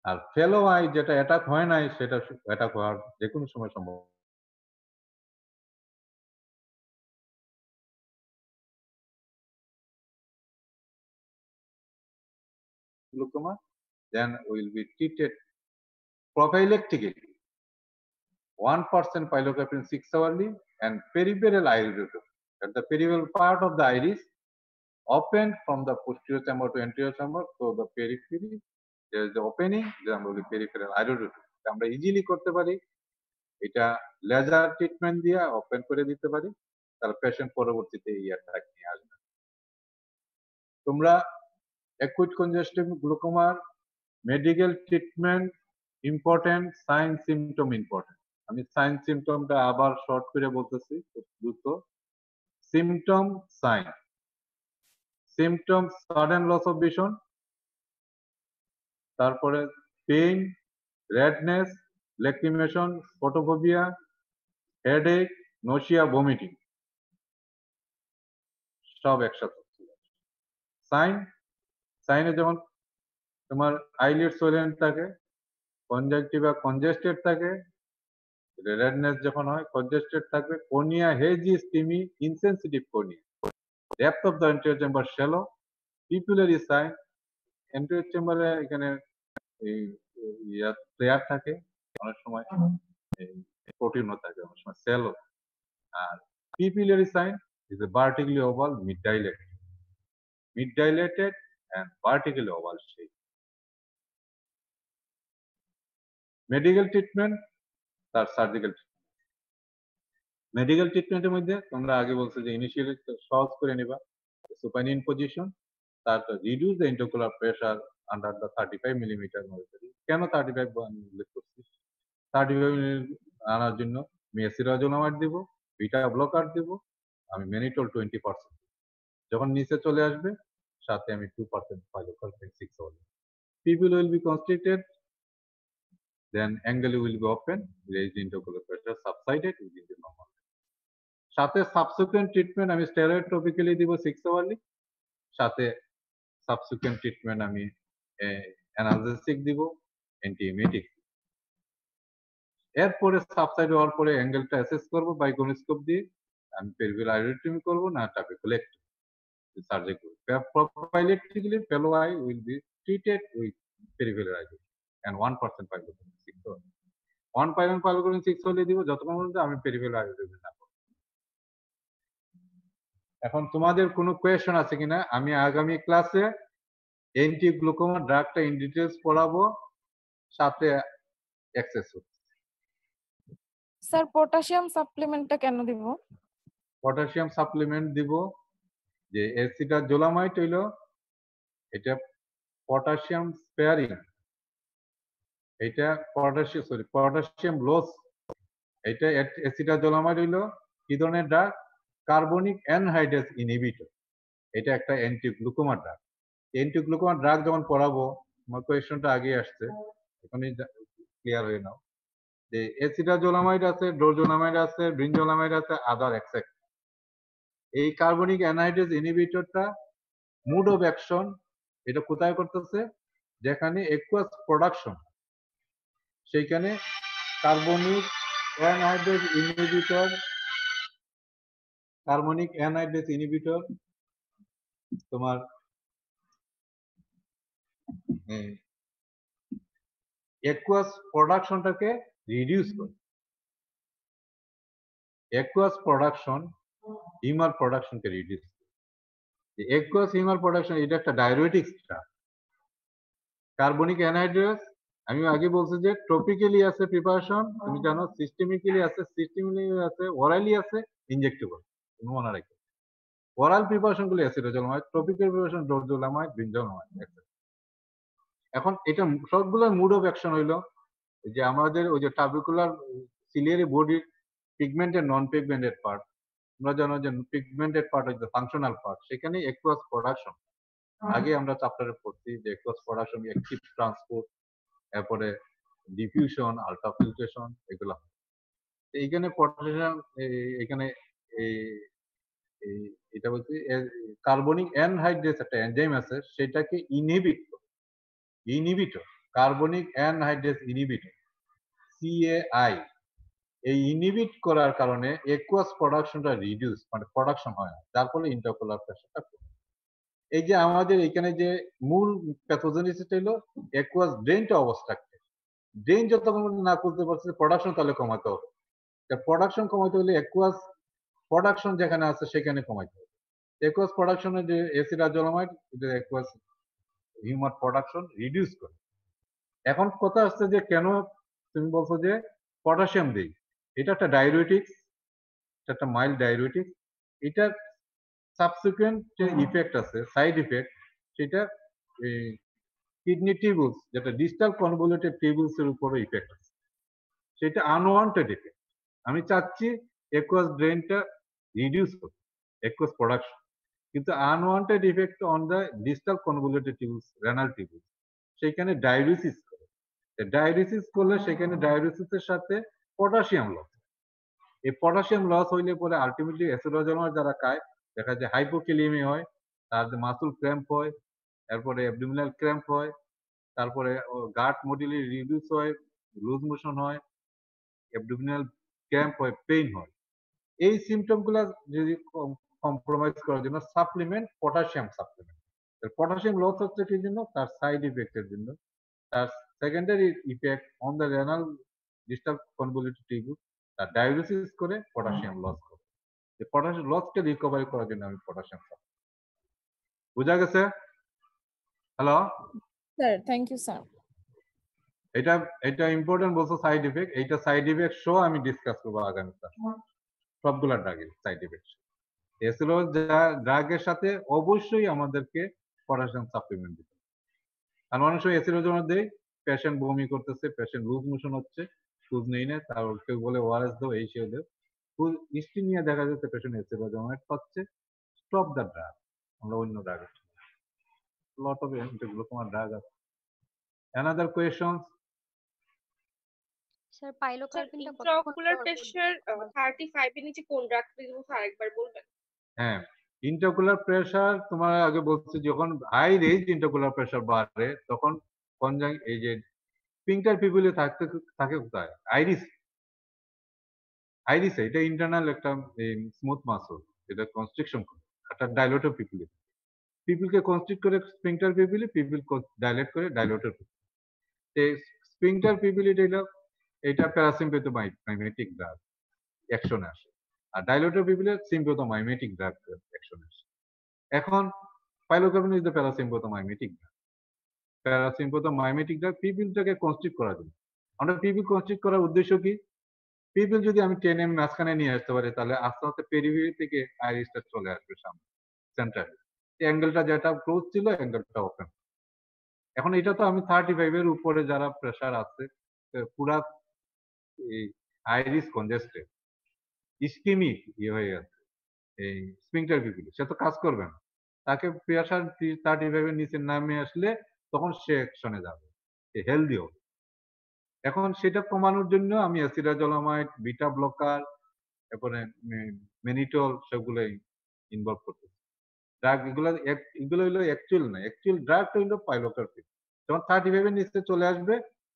আর ফেলো আই যেটা অ্যাটাক হয় নাই, সেটা অ্যাটাক হওয়ার যে কোনো সময় সম্ভব। Glaucoma then will be treated prophylactically 1% pilocarpine 6 hourly and peripheral iridotomy at the peripheral part of the iris, open from the posterior chamber to anterior chamber, so the periphery there is the opening, then আমরা বলি peripheral iridotomy। আমরা easily করতে পারি, এটা laser treatment দিয়ে open করে দিতে পারি, তার পেশেন্ট পরবর্তীতে এই অ্যাটাক নিয়ে আসবে। তোমরা অ্যাকুইট কনজেস্টিভ গ্লুকোমার medical treatment important, sign symptom important. আমি সাইন সিমটমটা আবার শর্ট করে বলতেছি খুব দ্রুত। Symptom sign, symptom sudden loss of vision, তারপরে pain, redness, lacrimation, photophobia, headache, nausea, vomiting, সব একসাথে। সাইন, সাইনে যেমন তোমার আইলিড সোলেন্ট থাকে, কনজাংটিভা কনজেস্টেড থাকে, রেডনেস যখন হয় কনজেস্টেড থাকবে, কর্নিয়া হেজ ইজ টিমি insensitive cornea, depth of the anterior chamber shallow, pupillary sign, anterior চেম্বারে এখানে এই প্লেয়ার থাকে, অনেক সময় প্রোটিনও থাকে, অনেক সময় সেলও। আর pupillary sign is a vertically oval mid dilated and vertically oval shape. Medical treatment তার সার্জিক্যাল মেডিকেল ট্রিটমেন্টের মধ্যে তোমরা আগে বলছো যে ইনিশিয়ালি সহজ করে নিবা, সুপাইন ইন পজিশন, তারপর reduce the intercooler pressure under the 35 millimetre mercury. কেন 35 উল্লেখ করছি? 35 আনার জন্য আমি অ্যাসিডাজোলামাইড দিব, বিটা ব্লকার দিব, আমি ম্যানিটল 20%। যখন নিচে চলে আসবে সাথে আমি 2% পাইলোকার্পিন 6 হবে। Pupil will be constricted, then angle will be open, raised intraocular pressure subsided within the normal. সাথে সাবসিকুয়েন্ট ট্রিটমেন্ট আমি স্টেরয়েড টপিক্যালি দিব 6 আওয়ারলি, সাথে সাবসিকুয়েন্ট ট্রিটমেন্ট আমি অ্যানালজেসিক দিব, অ্যান্টিএমেটিক। এরপরে সাবসাইড হওয়ার পরে অ্যাঙ্গেলটা অ্যাসেস করব বাইকোনোস্কোপ দিয়ে, আমি পেরিফেরাল আইরিওটমি করব না ট্রাবেকুলেক্টমি সার্জারি করব। Prophylactically fellow eye will be treated with peripheral iodine and 1% pilocarpine 6 হবে। 1% pilocarpine 6 হলে দিব যতক্ষণ পর্যন্ত আমি পেরিফেরাল আইওডিন না করব। এখন তোমাদের কোনো কোয়েশ্চন আছে কিনা? আমি আগামী ক্লাসে এন্টি গ্লুকোমা ড্রাগটা ইন ডিটেইলস পড়াবো, সাথে এক্সেস। স্যার পটাশিয়াম সাপ্লিমেন্টটা কেন দিব? পটাশিয়াম সাপ্লিমেন্ট দিব যে অ্যাসিটাজোলামাইড হইলো এটা পটাশিয়াম স্পেয়ারিং, এটা পটাশিয়াম লস, এটা অ্যাসিটাজোলামাইড হইলো কি ধরনের ড্রাগ? Carbonic anhydrase inhibitor. এটা একটা anti glaucoma drug. Anti glaucoma drug যখন পড়াবো, আমার কোয়েশ্চনটা আগে আসছে, এখনই ক্লিয়ার হয়ে নাও যে অ্যাসিটাজোলামাইড আছে, ডোজোলামাইড আছে, ব্রিনজোলামাইড আছে, আদার এক্সেপ্ট। এই carbonic anhydrase ইনহিবিটরটা mood of action এটা কোথায় করতেছে? যেখানে একুয়াস প্রোডাকশন, সেইখানে কার্বনিক অ্যানহাইড্রেস ইনহিবিটর তোমার একুয়াস প্রোডাকশনটাকে রিডিউস করে। একুয়াস প্রোডাকশন হিমার প্রোডাকশনকে রিডিউস করে। একুয়াস হিমার প্রোডাকশন এটা একটা ডায়ুরেটিক্স ড্রাগ। কার্বনিক অ্যানহাইড্রেস আমি আগে বলছি যে টপিক্যালি আছে প্রিপারেশন, তুমি জানো, সিস্টেমিক্যালি আছে, ওরালি আছে, ইনজেক্টেবল। তুমি মনে রাখবে ওরাল প্রিপারেশন গুলো অ্যাসিডোজোলামাইড, টপিক্যাল প্রিপারেশন ডোজোলামাইড, ব্রিনজোলামাইড। এখন এটা সবগুলোর মুড অফ অ্যাকশন হইলো যে আমাদের ওই যে টাবিকুলার সিলিয়ারি বডির পিগমেন্টেড নন পিগমেন্টেড পার্ট, আমরা জানো যে পিগমেন্টেড পার্ট হচ্ছে ফাংশনাল পার্ট, সেখানে একুয়াস প্রোডাকশন। আগে আমরা চ্যাপ্টারে পড়ছি যে একুয়াস প্রোডাকশন, অ্যাক্টিভ ট্রান্সপোর্ট, এরপরে ডিফিউশন, আলট্রাফিল্ট্রেশন, এগুলো। এইখানে পটাশিয়াম, এখানে এটা বলছি কার্বনিক অ্যানহাইড্রেস একটা এনজাইম আছে, সেটাকে inhibitor carbonic anhydrase inhibitor CAI, এই ইনহিবিট করার কারণে একুয়াস প্রোডাকশনটা রিডিউস, মানে প্রোডাকশন হয় না, যার ফলে ইন্টারকুলার প্রেসারটা কমে। এই যে আমাদের এখানে যে মূল প্যাথোজেনিসিটি হলো একুয়াস ড্রেনটা অবস্ট্রাক্টেড। ড্রেন যতক্ষণ না করতে পারছে প্রোডাকশন তাহলে কমাতে হবে। প্রোডাকশন কমাতে হলে একুয়াস প্রোডাকশন যেখানে আছে সেখানে কমাইতে হবে। একুয়াস প্রোডাকশনের যে অ্যাসিডাজোলামাইড এটা একুয়াস হিউমার প্রোডাকশন রিডিউস করে। এখন কথা আসছে যে কেন তুমি বলছো যে পটাশিয়াম দেই, এটা একটা ডায়ুরেটিক্স, এটা একটা মাইল্ড ডায়ুরেটিক্স। এটা সাবসিকুয়েন্ট যে ইফেক্ট আছে, সাইড ইফেক্ট, সেটা কিডনি টিউবুলস, যেটা ডিস্টাল কনভলিউটেড টিউবুলস এর উপরে ইফেক্ট আছে, সেটা আনওয়ান্টেড ইফেক্ট। আমি চাচ্ছি একুয়াস ড্রেনটা রিডিউস করতে, একুয়াস প্রোডাকশন, কিন্তু unwanted effect on the distal convoluted tubules, renal tubules, সেখানে ডায়ুরেসিস করে। ডায়ুরেসিস করলে সেখানে ডায়ুরেসিসের সাথে পটাশিয়াম লস। এই পটাশিয়াম লস হইলে পরে আলটিমেটলি অ্যাসিডোজোলামাইড যারা খায় দেখা যায় হাইপোক্যালিমি হয়, তার মাসুল ক্র্যাম্প হয়, এরপরে অ্যাবডোমিনাল ক্র্যাম্প হয়, তারপরে গাট মোটিলি রিডিউস হয়, লুজ মোশন হয়, অ্যাবডোমিনাল ক্র্যাম্প হয়, পেইন হয়। এই সিমটম গুলা যদি কম্প্রোমাইজ করার জন্য supplement, potassium supplement. Potassium loss হচ্ছে কি জন্য? তার সাইড ইফেক্টের জন্য। তার secondary effect on the renal distal convoluted tissue, তার ডায়ালিসিস করে পটাশিয়াম লস করে। পটাশিয়াম লসকে রিকভারি করার জন্য আমি পটাশিয়াম সাপ্লিমেন্ট। বুঝা গেছে? Hello, sir thank you sir. এটা এটা ইম্পর্টেন্ট বলছো সাইড ইফেক্ট। এইটা সাইড ইফেক্ট সহ আমি ডিসকাস করবো আগামী ক্লাসে। সবগুলা ড্রাগের সাইড ইফেক্ট। এসিলোজ ড্রাগের সাথে অবশ্যই আমাদেরকে পটাশিয়াম সাপ্লিমেন্ট দিতে হবে। আর অনেক সময় এসিলোজের মধ্যে পেশেন্ট বমি করতেছে, পেশেন্ট লুজ মোশন হচ্ছে, সুজ নেই না, তার কেউ বলে ওআরএস দাও, এই সেই দাও। হিস্ট্রি নিয়ে দেখা যাচ্ছে পেশেন্ট এসিলোজমেট পাচ্ছে, স্টপ দ্য ড্রাগ। আমরা অন্য drug lot of glaucoma drug আছে। Another questions? স্যার পাইলোকার্পিনটা ইন্ট্রাঅকুলার প্রেসার 35 এর নিচে কোন ড্রাগটা দিব আরেকবার বলবেন? হ্যাঁ, ইন্টারকুলার প্রেসার তোমার আগে বলছি, যখন হাই রেঞ্জ ইন্টারকুলার প্রেসার বাড়ে তখন এই যে স্ফিংক্টার পিপুলে থাকে কোথায়? আইরিস। আইরিস এটা ইন্টারনাল একটা স্মুথ মাসল, যেটা কনস্ট্রিকশন করে, একটা ডাইলেটর পিপুলে। পিপুলকে কনস্ট্রিক্ট করে স্ফিংক্টার পিপুলে, পিপুল ডাইলেট করে ডাইলেটর পিপুল। এই স্ফিংক্টার পিপুলিটি হলো এটা প্যারাসিম্পথোমাইমেটিক ড্রাগ অ্যাকশনে আসে, আর ডাইলেটর পিপুলে সিম্পথোমাইমেটিক ড্রাগ অ্যাকশনে আসে। এখন pilocarpine is the parasympathomimetic drug. Parasympathomimetic drug পিপিলটাকে কনস্ট্রিক্ট করার জন্য। আমরা পিপিল কনস্ট্রিক্ট করার উদ্দেশ্য কি? পিপিল যদি আমি 10 mm মাঝখানে নিয়ে আসতে পারি, তাহলে আস্তে আস্তে পেরিফেরি থেকে আইরিসটা চলে আসবে সামনে সেন্টারে। অ্যাঙ্গেলটা যেটা ক্লোজ ছিল, অ্যাঙ্গেলটা ওপেন। এখন এটা তো আমি 35 এর উপরে যারা প্রেসার আছে, পুরা এই আইরিস কনজেস্টেড, ইস্কিমিক হয়ে গেছে এই স্ফিংক্টার পিপুলে, সে তো কাজ করবে না। তাকে প্রেসার 35 এর নিচে নামে আসলে তখন সে অ্যাকশনে যাবে, হেলদি হবে। এখন সেটা কমানোর জন্য আমি অ্যাসিডাজোলামাইড, বিটা ব্লকার, তারপরে মেনিটল সবগুলোই ইনভলভ করতেছি। ড্রাগ এগুলো হলো অ্যাকচুয়াল না, অ্যাকচুয়াল ড্রাগটা হলো পাইলোকার্পিন। যখন 35 এর নিচে চলে আসবে,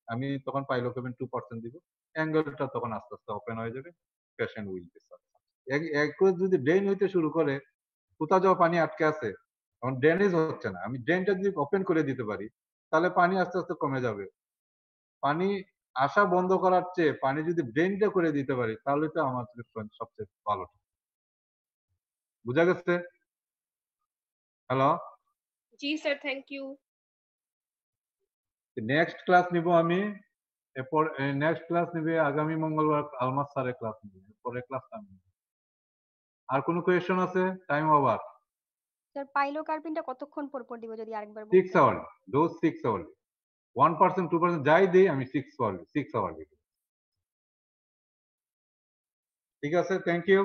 আমি তখন পাইলোকার্পিন 2% দিব, অ্যাঙ্গেলটা তখন আস্তে আস্তে ওপেন হয়ে যাবে, পেশেন্ট উইল বি সাকসেস। যদি ড্রেন হইতে শুরু করে, কোথাও যাওয়া পানি আটকে আছে, এখন ড্রেনেজ হচ্ছে না, আমি ড্রেনটা যদি ওপেন করে দিতে পারি, তাহলে পানি আস্তে আস্তে কমে যাবে। পানি আসা বন্ধ করার চেয়ে পানি যদি ড্রেনটা করে দিতে পারি, তাহলে তো আমার সবচেয়ে ভালো। বুঝা গেছে? হ্যালো, জি sir, thank you. Next class নিব আমি, এরপর নেক্সট ক্লাস নিবে আগামী মঙ্গলবার আলমাস স্যারের ক্লাস নিবে, পরে ক্লাসটা আমি নিব। আর কোনো কোয়েশ্চন আছে? Time over. স্যার পাইলোকার্পিনটা কতক্ষণ পর পর দিব যদি আরেকবার 6 বলতেন? Hour, dose 6 hour. 1% 2% যাই দেই আমি 6 আওয়ার। ঠিক আছে, থ্যাংক ইউ।